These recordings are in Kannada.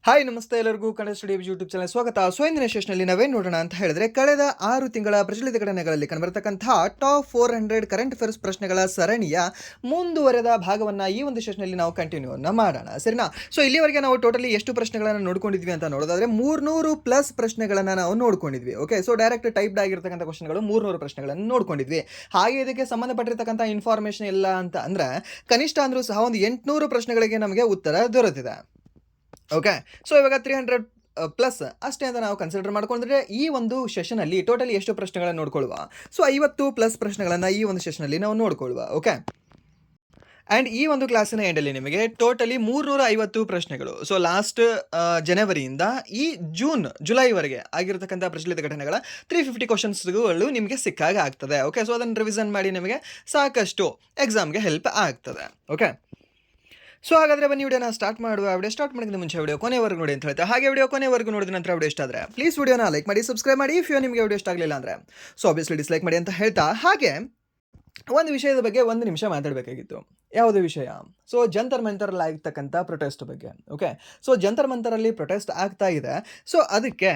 ಹಾಯ್ ನಮಸ್ತೆ ಎಲ್ಲರಿಗೂ ಕನ್ನಡ ಸ್ಟುಡಿಯೋ ಯೂಟ್ಯೂಬ್ ಚಾನಲ್ ಸ್ವಾಗತ. ಸೊ ಇಂದಿನ ಸೆಷನ್ನಲ್ಲಿ ನಾವೇನು ನೋಡೋಣ ಅಂತ ಹೇಳಿದ್ರೆ, ಕಳೆದ 6 ತಿಂಗಳ ಪ್ರಚಲಿತ ಘಟನೆಗಳಲ್ಲಿ ಕಂಡುಬರತಕ್ಕಂತಹ ಟಾಪ್ 400 ಕರೆಂಟ್ ಅಫೇರ್ಸ್ ಪ್ರಶ್ನೆಗಳ ಸರಣಿಯ ಮುಂದುವರೆದ ಭಾಗವನ್ನು ಈ ಒಂದು ಸೆಷನ್ನಲ್ಲಿ ನಾವು ಕಂಟಿನ್ಯೂ ಮಾಡೋಣ, ಸರಿನಾ? ಸೊ ಇಲ್ಲಿವರೆಗೆ ನಾವು ಟೋಟಲಿ ಎಷ್ಟು ಪ್ರಶ್ನೆಗಳನ್ನು ನೋಡ್ಕೊಂಡಿದ್ವಿ ಅಂತ ನೋಡೋದಾದ್ರೆ 300+ ಪ್ರಶ್ನೆಗಳನ್ನು ನಾವು ನೋಡ್ಕೊಂಡಿದ್ವಿ. ಓಕೆ, ಸೊ ಡೈರೆಕ್ಟ್ ಟೈಪ್ಡ್ ಆಗಿರ್ತಕ್ಕಂಥ ಕ್ವಶನ್ಗಳು 300 ಪ್ರಶ್ನೆಗಳನ್ನು ನೋಡ್ಕೊಂಡಿದ್ವಿ. ಹಾಗೆ ಇದಕ್ಕೆ ಸಂಬಂಧಪಟ್ಟಿರ್ತಕ್ಕಂಥ ಇನ್ಫಾರ್ಮೇಷನ್ ಇಲ್ಲ ಅಂತ ಅಂದ್ರೆ ಕನಿಷ್ಠ ಅಂದ್ರೂ ಸಹ ಒಂದು 800 ಪ್ರಶ್ನೆಗಳಿಗೆ ನಮಗೆ ಉತ್ತರ ದೊರೆತಿದೆ. ಓಕೆ, ಸೊ ಇವಾಗ 300+ ಅಷ್ಟೇ ಅಂತ ನಾವು ಕನ್ಸಿಡರ್ ಮಾಡ್ಕೊಂಡ್ರೆ ಈ ಒಂದು ಸೆಷನಲ್ಲಿ ಟೋಟಲಿ ಎಷ್ಟು ಪ್ರಶ್ನೆಗಳನ್ನು ನೋಡ್ಕೊಳ್ಳುವ? ಸೊ 50+ ಪ್ರಶ್ನೆಗಳನ್ನು ಈ ಒಂದು ಸೆಷನಲ್ಲಿ ನಾವು ನೋಡ್ಕೊಳ್ಳುವ. ಓಕೆ, ಆ್ಯಂಡ್ ಈ ಒಂದು ಕ್ಲಾಸಿನ ಎಂಡಲ್ಲಿ ನಿಮಗೆ ಟೋಟಲಿ 350 ಪ್ರಶ್ನೆಗಳು. ಸೊ ಲಾಸ್ಟ್ ಜನವರಿಯಿಂದ ಈ ಜುಲೈವರೆಗೆ ಆಗಿರತಕ್ಕಂಥ ಪ್ರಚಲಿತ ಘಟನೆಗಳ 350 ಕ್ವಶನ್ಸ್ಗಳು ನಿಮಗೆ ಸಿಕ್ಕಾಗ ಆಗ್ತದೆ. ಓಕೆ, ಸೊ ಅದನ್ನು ರಿವಿಷನ್ ಮಾಡಿ ನಿಮಗೆ ಸಾಕಷ್ಟು ಎಕ್ಸಾಮ್ಗೆ ಹೆಲ್ಪ್ ಆಗ್ತದೆ. ಓಕೆ, ಸೊ ಹಾಗಾದರೆ ಬನ್ನಿ ವಿಡಿಯೋನ ಸ್ಟಾರ್ಟ್ ಮಾಡುವ. ವಿಡಿಯೋ ಸ್ಟಾರ್ಟ್ ಮಾಡೋದಕ್ಕೆ ಮುಂಚೆ ವಿಡಿಯೋ ಕೊನೆವರೆಗೂ ನೋಡಿ ಅಂತ ಹೇಳ್ತಾರೆ. ಹಾಗೆ ವಿಡಿಯೋ ಕೊನೆವರೆಗೂ ನೋಡಿದ ನಂತರ ವಿಡಿಯೋ ಇಷ್ಟ ಆದರೆ ಪ್ಲೀಸ್ ವಿಡಿಯೋನ ಲೈಕ್ ಮಾಡಿ, ಸಬ್ಸ್ಕ್ರೈಬ್ ಮಾಡಿ. ಇಫ್ ನಿಮಗೆ ವಿಡಿಯೋ ಇಷ್ಟ ಆಗಲಿಲ್ಲ ಅಂದರೆ ಸೊ ಆಬ್ವಿಯಸ್ಲಿ ಡಿಸ್ಲೈಕ್ ಮಾಡಿ ಅಂತ ಹೇಳ್ತಾ, ಹಾಗೆ ಒಂದು ವಿಷಯದ ಬಗ್ಗೆ 1 ನಿಮಿಷ ಮಾತಾಡಬೇಕಾಗಿತ್ತು. ಯಾವುದೇ ವಿಷಯ? ಸೊ ಜಂತರ್ ಮಂತರಲ್ಲಿ ಆಗ್ತಕ್ಕಂಥ ಪ್ರೊಟೆಸ್ಟ್ ಬಗ್ಗೆ. ಓಕೆ, ಸೊ ಜಂತರ್ ಮಂತರಲ್ಲಿ ಪ್ರೊಟೆಸ್ಟ್ ಆಗ್ತಾ ಇದೆ. ಸೊ ಅದಕ್ಕೆ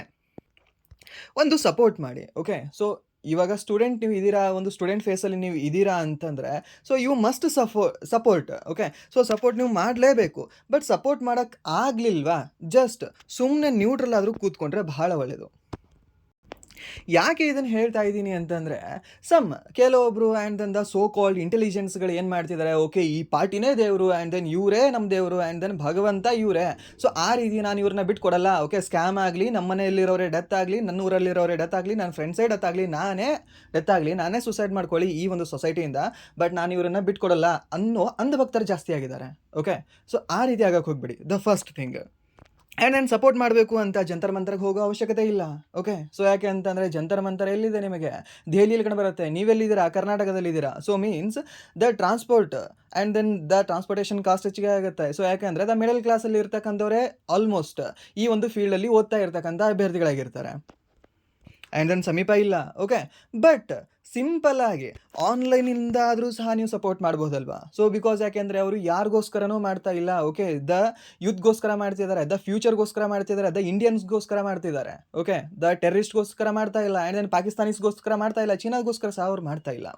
ಒಂದು ಸಪೋರ್ಟ್ ಮಾಡಿ. ಓಕೆ, ಸೊ ಇವಾಗ ಸ್ಟೂಡೆಂಟ್ ನೀವು ಇದ್ದೀರಾ, ಒಂದು ಸ್ಟೂಡೆಂಟ್ ಫೇಸಲ್ಲಿ ನೀವು ಇದ್ದೀರಾ ಅಂತಂದರೆ so you must support. Okay, so support ನೀವು ಮಾಡಲೇಬೇಕು. ಬಟ್ ಸಪೋರ್ಟ್ ಮಾಡೋಕ್ಕೆ ಆಗಲಿಲ್ವಾ, ಜಸ್ಟ್ ಸುಮ್ಮನೆ ನ್ಯೂಟ್ರಲ್ ಆದರೂ ಕೂತ್ಕೊಂಡ್ರೆ ಬಹಳ ಒಳ್ಳೆಯದು. ಯಾಕೆ ಇದನ್ನು ಹೇಳ್ತಾ ಇದ್ದೀನಿ ಅಂತಂದರೆ, ಕೆಲವೊಬ್ಬರು and then the so called ಇಂಟೆಲಿಜೆನ್ಸ್ಗಳು ಏನು ಮಾಡ್ತಿದ್ದಾರೆ, ಓಕೆ ಈ ಪಾರ್ಟಿನೇ ದೇವರು ಆ್ಯಂಡ್ ದೆನ್ ಇವರೇ ನಮ್ಮ ದೇವರು ಆ್ಯಂಡ್ ದೆನ್ ಭಗವಂತ ಇವರೇ. ಸೊ ಆ ರೀತಿ ನಾನು ಇವ್ರನ್ನ ಬಿಟ್ಕೊಡಲ್ಲ. ಓಕೆ, ಸ್ಕ್ಯಾಮ್ ಆಗಲಿ, ನಮ್ಮ ಮನೆಯಲ್ಲಿರೋರೇ ಡೆತ್ ಆಗಲಿ, ನನ್ನ ಊರಲ್ಲಿರೋರೇ ಡೆತ್ ಆಗಲಿ, ನನ್ನ ಫ್ರೆಂಡ್ಸೇ ಡೆತ್ ಆಗಲಿ, ನಾನೇ ಸುಸೈಡ್ ಮಾಡ್ಕೊಳ್ಳಿ ಈ ಒಂದು ಸೊಸೈಟಿಯಿಂದ, ಬಟ್ ನಾನು ಇವ್ರನ್ನ ಬಿಟ್ಕೊಡಲ್ಲ ಅನ್ನೋ ಅಂಧಭಕ್ತರು ಜಾಸ್ತಿ ಆಗಿದ್ದಾರೆ. ಓಕೆ, ಸೊ ಆ ರೀತಿ ಆಗಕ್ಕೆ ಹೋಗ್ಬಿಡಿ. The first thing. ಆ್ಯಂಡ್ ನಾನು ಸಪೋರ್ಟ್ ಮಾಡಬೇಕು ಅಂತ ಜಂತರ್ ಮಂತರ್ಗೆ ಹೋಗೋ ಅವಶ್ಯಕತೆ ಇಲ್ಲ. ಓಕೆ, ಸೊ ಯಾಕೆ ಅಂತಂದರೆ ಜಂತರ್ ಮಂತರ್ ಎಲ್ಲಿದೆ ನಿಮಗೆ? ದೆಹಲಿಯಲ್ಲಿ ಕಂಡು ಬರುತ್ತೆ. ನೀವೆಲ್ಲಿದ್ದೀರಾ? ಕರ್ನಾಟಕದಲ್ಲಿದ್ದೀರಾ. So means the transport and then the transportation cost ಹೆಚ್ಚಿಗೆ ಆಗುತ್ತೆ. ಸೊ ಯಾಕೆಂದರೆ ದ ಮಿಡಲ್ ಕ್ಲಾಸಲ್ಲಿ ಇರ್ತಕ್ಕಂಥವರೇ ಆಲ್ಮೋಸ್ಟ್ ಈ ಒಂದು ಫೀಲ್ಡಲ್ಲಿ ಓದ್ತಾ ಇರ್ತಕ್ಕಂಥ ಅಭ್ಯರ್ಥಿಗಳಾಗಿರ್ತಾರೆ. ಆ್ಯಂಡ್ ದೆನ್ ಸಮೀಪ ಇಲ್ಲ. ಓಕೆ, ಬಟ್ ಸಿಂಪಲ್ ಆಗಿ ಆನ್ಲೈನಿಂದ ಆದರೂ ಸಹ ನೀವು ಸಪೋರ್ಟ್ ಮಾಡ್ಬೋದಲ್ವಾ? ಸೊ ಬಿಕಾಸ್ ಯಾಕೆಂದರೆ ಅವರು ಯಾರಿಗೋಸ್ಕರನೂ ಮಾಡ್ತಾ ಇಲ್ಲ. ಓಕೆ, ದ ಯೂತ್ಗೋಸ್ಕರ ಮಾಡ್ತಿದ್ದಾರೆ, ದ ಫ್ಯೂಚರ್ಗೋಸ್ಕರ ಮಾಡ್ತಿದ್ದಾರೆ, ದ ಇಂಡಿಯನ್ಸ್ಗೋಸ್ಕರ ಮಾಡ್ತಿದ್ದಾರೆ. ಓಕೆ, ದ ಟೆರರಿಸ್ಟ್ಗೋಸ್ಕರ ಮಾಡ್ತಾ ಇಲ್ಲ, ಆ್ಯಂಡ್ ದೆನ್ ಪಾಕಿಸ್ತಾನೀಸ್ಗೋಸ್ಕರ ಮಾಡ್ತಾ ಇಲ್ಲ, ಚೀನಾಗೋಸ್ಕರ ಸಹ ಅವ್ರು ಮಾಡ್ತಾ ಇಲ್ಲ.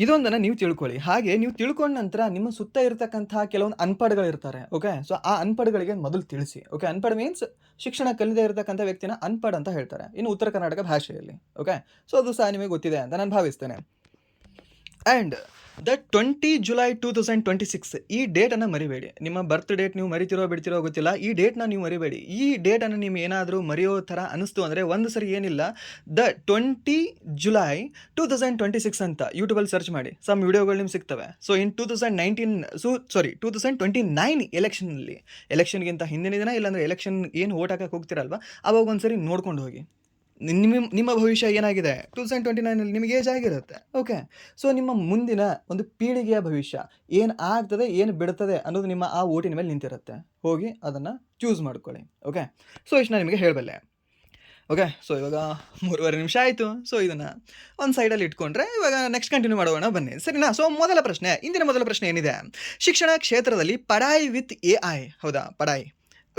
ಇದೊಂದನ್ನು ನೀವು ತಿಳ್ಕೊಳ್ಳಿ. ಹಾಗೆ ನೀವು ತಿಳ್ಕೊಂಡ ನಂತರ ನಿಮ್ಮ ಸುತ್ತ ಇರತಕ್ಕಂಥ ಕೆಲವೊಂದು ಅನ್ಪಡ್ಗಳಿರ್ತಾರೆ. ಓಕೆ, ಸೊ ಆ ಅನ್ಪಡ್ಗಳಿಗೆ ಮೊದಲು ತಿಳಿಸಿ. ಓಕೆ, ಅನ್ಪಡ್ ಮೀನ್ಸ್ ಶಿಕ್ಷಣ ಕಲಿದೇ ಇರತಕ್ಕಂಥ ವ್ಯಕ್ತಿನ ಅನ್ಪಡ್ ಅಂತ ಹೇಳ್ತಾರೆ ಇನ್ನು ಉತ್ತರ ಕರ್ನಾಟಕ ಭಾಷೆಯಲ್ಲಿ. ಓಕೆ, ಸೊ ಅದು ಸಹ ನಿಮಗೆ ಗೊತ್ತಿದೆ ಅಂತ ನಾನು ಭಾವಿಸ್ತೇನೆ. ಆ್ಯಂಡ್ ದ 20 ಜುಲೈ 2026 ಈ ಡೇಟನ್ನು ಮರಿಬೇಡಿ. ನಿಮ್ಮ ಬರ್ತ್ ಡೇಟ್ ನೀವು ಮರಿತಿರೋ ಬಿಡ್ತಿರೋ ಗೊತ್ತಿಲ್ಲ, ಈ ಡೇಟ್ನ ನೀವು ಮರಿಬೇಡಿ. ಈ ಡೇಟನ್ನು ನೀವು ಏನಾದರೂ ಮರೆಯೋ ಥರ ಅನಿಸ್ತು ಅಂದರೆ ಒಂದು ಸರಿ ಏನಿಲ್ಲ, ದ 20 ಜುಲೈ 2026 ಅಂತ ಯೂಟ್ಯೂಬಲ್ಲಿ ಸರ್ಚ್ ಮಾಡಿ, ಸಮ್ ವಿಡಿಯೋಗಳು ನಿಮ್ಗೆ ಸಿಗ್ತವೆ. ಸೊ ಇನ್ 2029 ಎಲೆಕ್ಷನ್ಗಿಂತ ಹಿಂದಿನ ದಿನ, ಇಲ್ಲಾಂದರೆ ಎಲೆಕ್ಷನ್ ಏನು ವೋಟ್ ಹಾಕಕ್ಕೆ ಹೋಗ್ತಿರಲ್ವ, ಅವಾಗ ಒಂದು ಸರಿ ನೋಡ್ಕೊಂಡು ಹೋಗಿ. ನಿಮ್ಮ ಭವಿಷ್ಯ ಏನಾಗಿದೆ 2029ನಲ್ಲಿ ನಿಮಗೆ ಏಜ್ ಆಗಿರುತ್ತೆ. ಓಕೆ, ಸೊ ನಿಮ್ಮ ಮುಂದಿನ ಒಂದು ಪೀಳಿಗೆಯ ಭವಿಷ್ಯ ಏನು ಆಗ್ತದೆ, ಏನು ಬಿಡ್ತದೆ ಅನ್ನೋದು ನಿಮ್ಮ ಆ ಓಟಿನ ಮೇಲೆ ನಿಂತಿರುತ್ತೆ. ಹೋಗಿ ಅದನ್ನು ಚೂಸ್ ಮಾಡ್ಕೊಳ್ಳಿ. ಓಕೆ, ಸೊ ಇಷ್ಟು ನಾನು ನಿಮಗೆ ಹೇಳಬಲ್ಲೆ. ಓಕೆ, ಸೊ ಇವಾಗ 3.5 ನಿಮಿಷ ಆಯಿತು. ಸೊ ಇದನ್ನು ಒಂದು ಸೈಡಲ್ಲಿ ಇಟ್ಕೊಂಡ್ರೆ ಇವಾಗ ನೆಕ್ಸ್ಟ್ ಕಂಟಿನ್ಯೂ ಮಾಡೋಣ ಬನ್ನಿ, ಸರಿನಾ? ಸೊ ಇಂದಿನ ಮೊದಲ ಪ್ರಶ್ನೆ ಏನಿದೆ, ಶಿಕ್ಷಣ ಕ್ಷೇತ್ರದಲ್ಲಿ ಪಢಾಯಿ ವಿತ್ AI, ಹೌದಾ, ಪಢಾಯಿ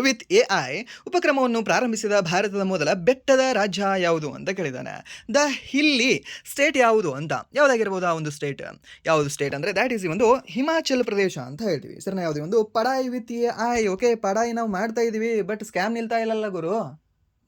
ವಿತ್ AI ಉಪಕ್ರಮವನ್ನು ಪ್ರಾರಂಭಿಸಿದ ಭಾರತದ ಮೊದಲ ಬೆಟ್ಟದ ರಾಜ್ಯ ಯಾವುದು ಅಂತ ಕೇಳಿದ್ದಾನೆ. ದ ಹಿಲ್ಲಿ ಸ್ಟೇಟ್ ಯಾವುದು ಅಂತ. ಯಾವುದಾಗಿರ್ಬೋದು ಆ ಒಂದು ಸ್ಟೇಟ್? ಯಾವುದು ಸ್ಟೇಟ್ ಅಂದರೆ ದ್ಯಾಟ್ ಈಸ್ ಒಂದು ಹಿಮಾಚಲ್ ಪ್ರದೇಶ ಅಂತ ಹೇಳ್ತೀವಿ. ಸರಿನಾ? ಯಾವುದೇ ಒಂದು ಪಢಾಯಿ ವಿತ್ AI. ಓಕೆ, ಪಢಾಯಿ ನಾವು ಮಾಡ್ತಾ ಇದ್ದೀವಿ, ಬಟ್ ಸ್ಕ್ಯಾಮ್ ನಿಲ್ತಾ ಇಲ್ಲಲ್ಲ ಗುರು.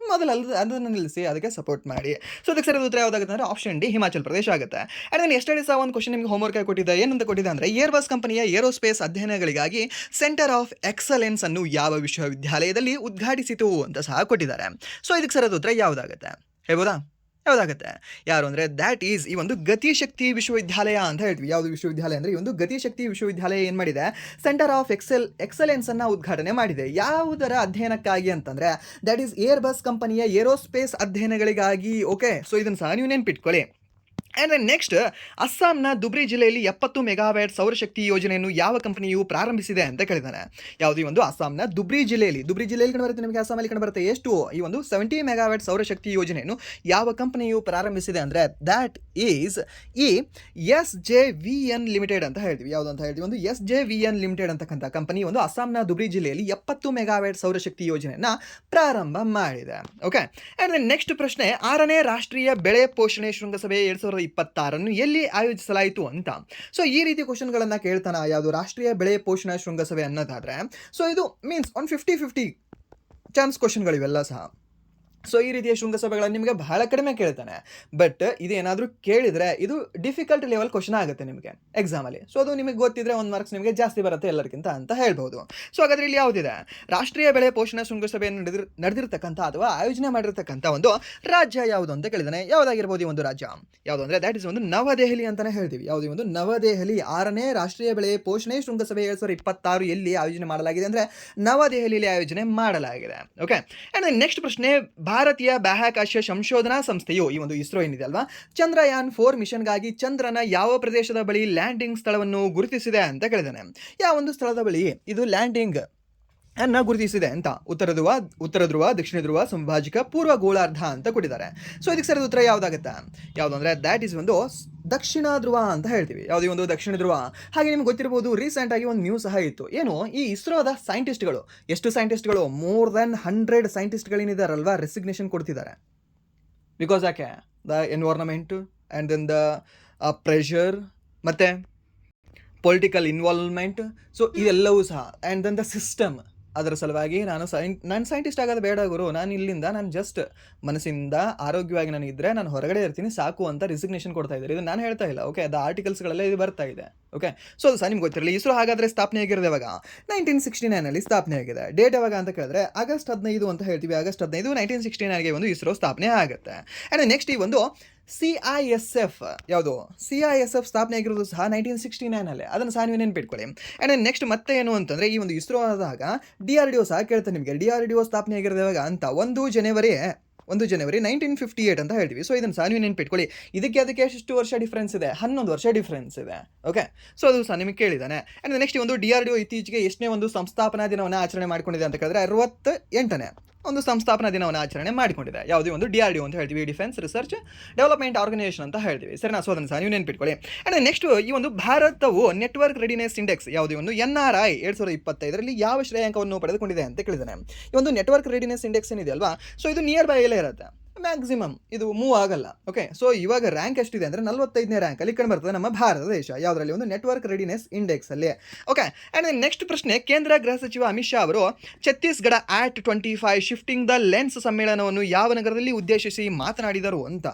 ಮೊದಲು ಅದನ್ನು ನಿಲ್ಲಿಸಿ, ಅದಕ್ಕೆ ಸಪೋರ್ಟ್ ಮಾಡಿ. ಸೊ ಅದಕ್ಕೆ ಸರಿ ಉತ್ತರ ಯಾವುದಾಗುತ್ತೆ ಅಂದರೆ ಆಪ್ಷನ್ ಡಿ, ಹಿಮಾಚಲ್ ಪ್ರದೇಶ ಆಗುತ್ತೆ. ಆ್ಯಂಡ್ ನಾನು ಎಸ್ಟರ್ಡೇ ಸಹ ಒಂದು ಕ್ವಶನ್ ನಿಮಗೆ ಹೋಮ್ವರ್ಕ್ ಆಗಿ ಕೊಟ್ಟಿದ್ದೆ. ಏನಂತ ಕೊಟ್ಟಿದ್ದೆ ಅಂದರೆ, ಏರ್ಬಸ್ ಕಂಪನಿಯ ಏರೋಸ್ಪೇಸ್ ಅಧ್ಯಯನಗಳಿಗಾಗಿ ಸೆಂಟರ್ ಆಫ್ ಎಕ್ಸಲೆನ್ಸ್ ಅನ್ನು ಯಾವ ವಿಶ್ವವಿದ್ಯಾಲಯದಲ್ಲಿ ಉದ್ಘಾಟಿಸಿತು ಅಂತ ಸಹ ಕೊಟ್ಟಿದ್ದಾರೆ. ಸೊ ಇದಕ್ಕೆ ಸರಿಯಾದ ಉತ್ತರ ಯಾವುದಾಗುತ್ತೆ ಹೇಳ್ಬೋದಾ? ಯಾವುದಾಗುತ್ತೆ? ಯಾರು ಅಂದರೆ ದ್ಯಾಟ್ ಈಸ್ ಈ ಒಂದು ಗತಿಶಕ್ತಿ ವಿಶ್ವವಿದ್ಯಾಲಯ ಅಂತ ಹೇಳ್ತೀವಿ. ಯಾವುದು ವಿಶ್ವವಿದ್ಯಾಲಯ ಅಂದರೆ ಈ ಒಂದು ಗತಿಶಕ್ತಿ ವಿಶ್ವವಿದ್ಯಾಲಯ ಏನು ಮಾಡಿದೆ, ಸೆಂಟರ್ ಆಫ್ ಎಕ್ಸಲೆನ್ಸನ್ನು ಉದ್ಘಾಟನೆ ಮಾಡಿದೆ. ಯಾವುದರ ಅಧ್ಯಯನಕ್ಕಾಗಿ ಅಂತಂದರೆ ದ್ಯಾಟ್ ಈಸ್ ಏರ್ಬಸ್ ಕಂಪನಿಯ ಏರೋಸ್ಪೇಸ್ ಅಧ್ಯಯನಗಳಿಗಾಗಿ. ಓಕೆ, ಸೊ ಇದನ್ನು ಸಹ ನೀವು ನೆನ್ಪಿಟ್ಕೊಳ್ಳಿ. ಆ್ಯಂಡ್ ದೆನ್ ನೆಕ್ಸ್ಟ್, ಅಸ್ಸಾಂನ ಧುಬ್ರಿ ಜಿಲ್ಲೆಯಲ್ಲಿ 70 ಮೆಗಾವ್ಯಾಟ್ ಸೌರಶಕ್ತಿ ಯೋಜನೆಯನ್ನು ಯಾವ ಕಂಪನಿಯು ಪ್ರಾರಂಭಿಸಿದೆ ಅಂತ ಕೇಳಿದ್ದಾನೆ. ಯಾವುದು ಈ ಒಂದು ಅಸ್ಸಾಂನ ಧುಬ್ರಿ ಜಿಲ್ಲೆಯಲ್ಲಿ ಕಂಡುಬರುತ್ತೆ, ನಿಮಗೆ ಅಸ್ಸಾಮಲ್ಲಿ ಕಂಡುಬರುತ್ತೆ. ಎಷ್ಟು ಈ ಒಂದು 70 ಮೆಗಾವ್ಯಾಟ್ ಸೌರಶಕ್ತಿ ಯೋಜನೆಯನ್ನು ಯಾವ ಕಂಪನಿಯು ಪ್ರಾರಂಭಿಸಿದೆ ಅಂದರೆ ದ್ಯಾಟ್ ಈಸ್ ಈ SJVN ಲಿಮಿಟೆಡ್ ಅಂತ ಹೇಳ್ತೀವಿ. ಯಾವುದು ಅಂತ ಹೇಳ್ತೀವಿ, ಒಂದು SJVN ಲಿಮಿಟೆಡ್ ಅಂತಕ್ಕಂಥ ಕಂಪನಿ ಒಂದು ಅಸ್ಸಾಂನ ಧುಬ್ರಿ ಜಿಲ್ಲೆಯಲ್ಲಿ 70 ಮೆಗಾವ್ಯಾಟ್ ಸೌರಶಕ್ತಿ ಯೋಜನೆಯನ್ನು ಪ್ರಾರಂಭ ಮಾಡಿದೆ. ಓಕೆ. ಆ್ಯಂಡ್ ದೆನ್ ನೆಕ್ಸ್ಟ್ ಪ್ರಶ್ನೆ, 6ನೇ ರಾಷ್ಟ್ರೀಯ ಬೆಳೆ ಪೋಷಣೆ ಶೃಂಗಸಭೆ 2026 ಎಲ್ಲಿ ಆಯೋಜಿಸಲಾಯಿತು ಅಂತ. ಸೊ ಈ ರೀತಿ ಕ್ವಶನ್ಗಳನ್ನು ಕೇಳ್ತಾನ ಯಾವುದು ರಾಷ್ಟ್ರೀಯ ಬೆಳೆ ಪೋಷಣಾ ಶೃಂಗಸಭೆ ಅನ್ನೋದಾದ್ರೆ. ಸೊ ಇದು ಮೀನ್ಸ್ ಒಂದು 50-50 ಚಾನ್ಸ್ ಕ್ವಶನ್ಗಳಿವೆಲ್ಲ ಸಹ. ಸೊ ಈ ರೀತಿಯ ಶೃಂಗಸಭೆಗಳನ್ನು ನಿಮಗೆ ಬಹಳ ಕಡಿಮೆ ಕೇಳ್ತಾನೆ. ಬಟ್ ಇದೇನಾದರೂ ಕೇಳಿದರೆ ಇದು ಡಿಫಿಕಲ್ಟ್ ಲೆವೆಲ್ ಕ್ವಶನ್ ಆಗುತ್ತೆ ನಿಮಗೆ ಎಕ್ಸಾಮಲ್ಲಿ. ಸೊ ಅದು ನಿಮಗೆ ಗೊತ್ತಿದ್ರೆ 1 ಮಾರ್ಕ್ಸ್ ನಿಮಗೆ ಜಾಸ್ತಿ ಬರುತ್ತೆ ಎಲ್ಲರಿಗಿಂತ ಅಂತ ಹೇಳ್ಬೋದು. ಸೊ ಹಾಗಾದರೆ ಇಲ್ಲಿ ಯಾವುದಿದೆ, ರಾಷ್ಟ್ರೀಯ ಬೆಳೆ ಪೋಷಣಾ ಶೃಂಗಸಭೆಯನ್ನು ನಡೆದಿರ್ತಕ್ಕಂಥ ಅಥವಾ ಆಯೋಜನೆ ಮಾಡಿರ್ತಕ್ಕಂಥ ಒಂದು ರಾಜ್ಯ ಯಾವುದು ಅಂತ ಕೇಳಿದಾನೆ. ಯಾವುದಾಗಿರ್ಬೋದು ಈ ಒಂದು ರಾಜ್ಯ ಯಾವುದು ಅಂದರೆ ದ್ಯಾಟ್ ಇಸ್ ಒಂದು ನವದೆಹಲಿ ಅಂತಲೇ ಹೇಳ್ತೀವಿ. ಯಾವುದು ಒಂದು ನವದೆಹಲಿ 6ನೇ ರಾಷ್ಟ್ರೀಯ ಬೆಳೆ ಪೋಷಣೆ ಶೃಂಗಸಭೆ 2026 ಎಲ್ಲಿ ಆಯೋಜನೆ ಮಾಡಲಾಗಿದೆ ಅಂದರೆ ನವದೆಹಲಿಯಲ್ಲಿ ಆಯೋಜನೆ ಮಾಡಲಾಗಿದೆ. ಓಕೆ. ಆ್ಯಂಡ್ ನೆಕ್ಸ್ಟ್ ಪ್ರಶ್ನೆ, ಭಾರತೀಯ ಬಾಹ್ಯಾಕಾಶ ಸಂಶೋಧನಾ ಸಂಸ್ಥೆಯು ಈ ಒಂದು ಇಸ್ರೋ ಏನಿದೆ ಅಲ್ವಾ, ಚಂದ್ರಯಾನ್ 4 ಮಿಷನ್ಗಾಗಿ ಚಂದ್ರನ ಯಾವ ಪ್ರದೇಶದ ಬಳಿ ಲ್ಯಾಂಡಿಂಗ್ ಸ್ಥಳವನ್ನು ಗುರುತಿಸಿದೆ ಅಂತ ಕೇಳಿದಾನೆ. ಯಾವ ಒಂದು ಸ್ಥಳದ ಬಳಿ ಇದು ಲ್ಯಾಂಡಿಂಗ್ ಅನ್ನ ಗುರುತಿಸಿದೆ ಅಂತ. ಉತ್ತರ ಧ್ರುವ, ದಕ್ಷಿಣ ಧ್ರುವ, ಸಂಭಾಜಿಕ, ಪೂರ್ವ ಗೋಳಾರ್ಧ ಅಂತ ಕೊಟ್ಟಿದ್ದಾರೆ. ಸೊ ಇದಕ್ಕೆ ಸರಿಯಾದ ಉತ್ತರ ಯಾವುದಾಗುತ್ತೆ, ಯಾವುದು ಅಂದರೆ ದ್ಯಾಟ್ ಈಸ್ ಒಂದು ದಕ್ಷಿಣ ಧ್ರುವ ಅಂತ ಹೇಳ್ತೀವಿ. ಯಾವುದೇ ಒಂದು ದಕ್ಷಿಣ ಧ್ರುವ. ಹಾಗೆ ನಿಮ್ಗೆ ಗೊತ್ತಿರ್ಬೋದು, ರೀಸೆಂಟಾಗಿ ಒಂದು ನ್ಯೂಸ್ ಸಹ ಇತ್ತು. ಏನು, ಈ ಇಸ್ರೋದ ಸೈಂಟಿಸ್ಟ್ಗಳು, ಎಷ್ಟು ಸೈಂಟಿಸ್ಟ್ಗಳು, ಮೋರ್ ದೆನ್ 100 ಸೈಂಟಿಸ್ಟ್ಗಳೇನಿದ್ದಾರಲ್ವಾ ರೆಸಿಗ್ನೇಷನ್ ಕೊಡ್ತಿದ್ದಾರೆ. ಬಿಕಾಸ್ ಯಾಕೆ, the environment and then the pressure ಮತ್ತು ಪೊಲಿಟಿಕಲ್ ಇನ್ವಾಲ್ವ್ಮೆಂಟ್. ಸೊ ಇದೆಲ್ಲವೂ ಸಹ ಆ್ಯಂಡ್ ದೆನ್ ದ ಸಿಸ್ಟಮ್. ಅದರ ಸಲುವಾಗಿ ನಾನು ಸೈಂಟಿಸ್ಟ್ ಆಗೋದು ಬೇಡ ಗುರು, ನಾನು ಜಸ್ಟ್ ಮನಸ್ಸಿಂದ ಆರೋಗ್ಯವಾಗಿ ನಾನು ಇದ್ದರೆ ನಾನು ಹೊರಗಡೆ ಇರ್ತೀನಿ ಸಾಕು ಅಂತ ರಿಸಿಗ್ನೇಷನ್ ಕೊಡ್ತಾ ಇದ್ದಾರೆ. ಇದು ನಾನು ಹೇಳ್ತಾ ಇಲ್ಲ. ಓಕೆ, ಅದು ಆರ್ಟಿಕಲ್ಸ್ಗಳೆಲ್ಲ ಇದು ಬರ್ತಾ ಇದೆ. ಓಕೆ. ಸೊ ಅದು ಸಹ ನಿಮ್ಗೆ ಗೊತ್ತಿರಲಿ. ಇಸ್ರೋ ಹಾಗಾದರೆ ಸ್ಥಾಪನೆ ಆಗಿರೋದು ಯಾವಾಗ, 1969 ಸ್ಥಾಪನೆ ಆಗಿದೆ. ಡೇಟ್ ಯಾವಾಗ ಅಂತ ಕೇಳಿದ್ರೆ ಆಗಸ್ಟ್ 15 ಅಂತ ಹೇಳ್ತೀವಿ. ಆಗಸ್ಟ್ 15 1969ಗೆ ಒಂದು ಇಸ್ರೋ ಸ್ಥಾಪನೆ ಆಗುತ್ತೆ. ಆ್ಯಂಡ್ ನೆಕ್ಸ್ಟ್ ಈ ಒಂದು CISF ಯಾವುದು CISF ಸ್ಥಾಪನೆ ಆಗಿರೋದು ಸಹ 1969 ಅದನ್ನು ಸಹ ನೀವು ನೆನ್ಪಿಟ್ಕೊಳ್ಳಿ. ಆ್ಯಂಡ್ ನೆಕ್ಸ್ಟ್ ಮತ್ತೆ ಏನು ಅಂತಂದರೆ ಈ ಒಂದು ಇಸ್ರೋ ಆದಾಗ DRDO ಸಹ ಕೇಳ್ತಾರೆ ನಿಮಗೆ. DRDO ಸ್ಥಾಪನೆ ಆಗಿರೋದು ಯಾವಾಗ ಅಂತ 1 ಜನವರಿ 1958 ಅಂತ ಹೇಳ್ತೀವಿ. ಸೊ ಇದನ್ನು ಸಹ ನೀವು ನೆನ್ಪಿಟ್ಕೊಳ್ಳಿ. ಅದಕ್ಕೆ ಎಷ್ಟು ವರ್ಷ ಡಿಫ್ರೆನ್ಸ್ ಇದೆ, 11 ವರ್ಷ ಡಿಫ್ರೆನ್ಸ್ ಇದೆ. ಓಕೆ. ಸೊ ಅದು ಸಹ ನಿಮಗೆ ಕೇಳಿದ್ದಾನೆ. ಆ್ಯಂಡ್ ನೆಕ್ಸ್ಟ್ ಒಂದು DRDO ಇತ್ತೀಚೆಗೆ ಎಷ್ಟನೇ ಒಂದು ಸಂಸ್ಥಾಪನಾ ದಿನವನ್ನು ಆಚರಣೆ ಮಾಡಿಕೊಂಡಿದೆ ಅಂತ ಕೇಳಿದ್ರೆ 68ನೇ ಒಂದು ಸಂಸ್ಥಾಪನಾ ದಿನವನ್ನು ಆಚರಣೆ ಮಾಡಿಕೊಂಡಿದೆ. ಯಾವುದೇ ಒಂದು DRDO ಅಂತ ಹೇಳ್ತೀವಿ, ಡಿಫೆನ್ಸ್ ರಿಸರ್ಚ್ ಡೆವಲಪ್ಮೆಂಟ್ ಆರ್ಗನೈಸೇಷನ್ ಅಂತ ಹೇಳ್ತೀವಿ. ಸರಿನಾ. ಸೊ ಅದನ್ನು ಸಹ ನೀವು ನೆನ್ಪಿಟ್ಕೊಳ್ಳಿ. ಆ್ಯಂಡ್ ನೆಕ್ಸ್ಟ್ ಈ ಒಂದು ಭಾರತವು ನೆಟ್ವರ್ಕ್ ರೆಡಿನೆಸ್ ಇಂಡೆಕ್ಸ್ ಯಾವುದೇ ಒಂದು NRI 2025 ಯಾವ ಶ್ರೇಯಾಂಕವನ್ನು ಪಡೆದುಕೊಂಡಿದೆ ಅಂತ ಕೇಳಿದ್ದಾನೆ. ಈ ಒಂದು ನೆಟ್ವರ್ಕ್ ರೆಡಿನೆಸ್ ಇಂಡೆಕ್ಸ್ ಏನಿದೆ ಅಲ್ವಾ, ಸೊ ಇದು ನಿಯರ್ ಬೈ ಎಲ್ಲ ಇರುತ್ತೆ, ಮ್ಯಾಕ್ಸಿಮಮ್ ಇದು ಮೂವ್ ಆಗಲ್ಲ. ಓಕೆ. ಸೊ ಇವಾಗ ರ್ಯಾಂಕ್ ಎಷ್ಟಿದೆ ಅಂದರೆ 45ನೇ ರ್ಯಾಂಕಲ್ಲಿ ಕಂಡು ಬರ್ತದೆ ನಮ್ಮ ಭಾರತ ದೇಶ. ಯಾವುದರಲ್ಲಿ, ಒಂದು ನೆಟ್ವರ್ಕ್ ರೆಡಿನೆಸ್ ಇಂಡೆಕ್ಸಲ್ಲಿ. ಓಕೆ. ಆ್ಯಂಡ್ ನೆಕ್ಸ್ಟ್ ಪ್ರಶ್ನೆ, ಕೇಂದ್ರ ಗೃಹ ಸಚಿವ ಅಮಿತ್ ಶಾ ಅವರು Chhattisgarh AT 25 shifting the lens ಸಮ್ಮೇಳನವನ್ನು ಯಾವ ನಗರದಲ್ಲಿ ಉದ್ದೇಶಿಸಿ ಮಾತನಾಡಿದರು ಅಂತ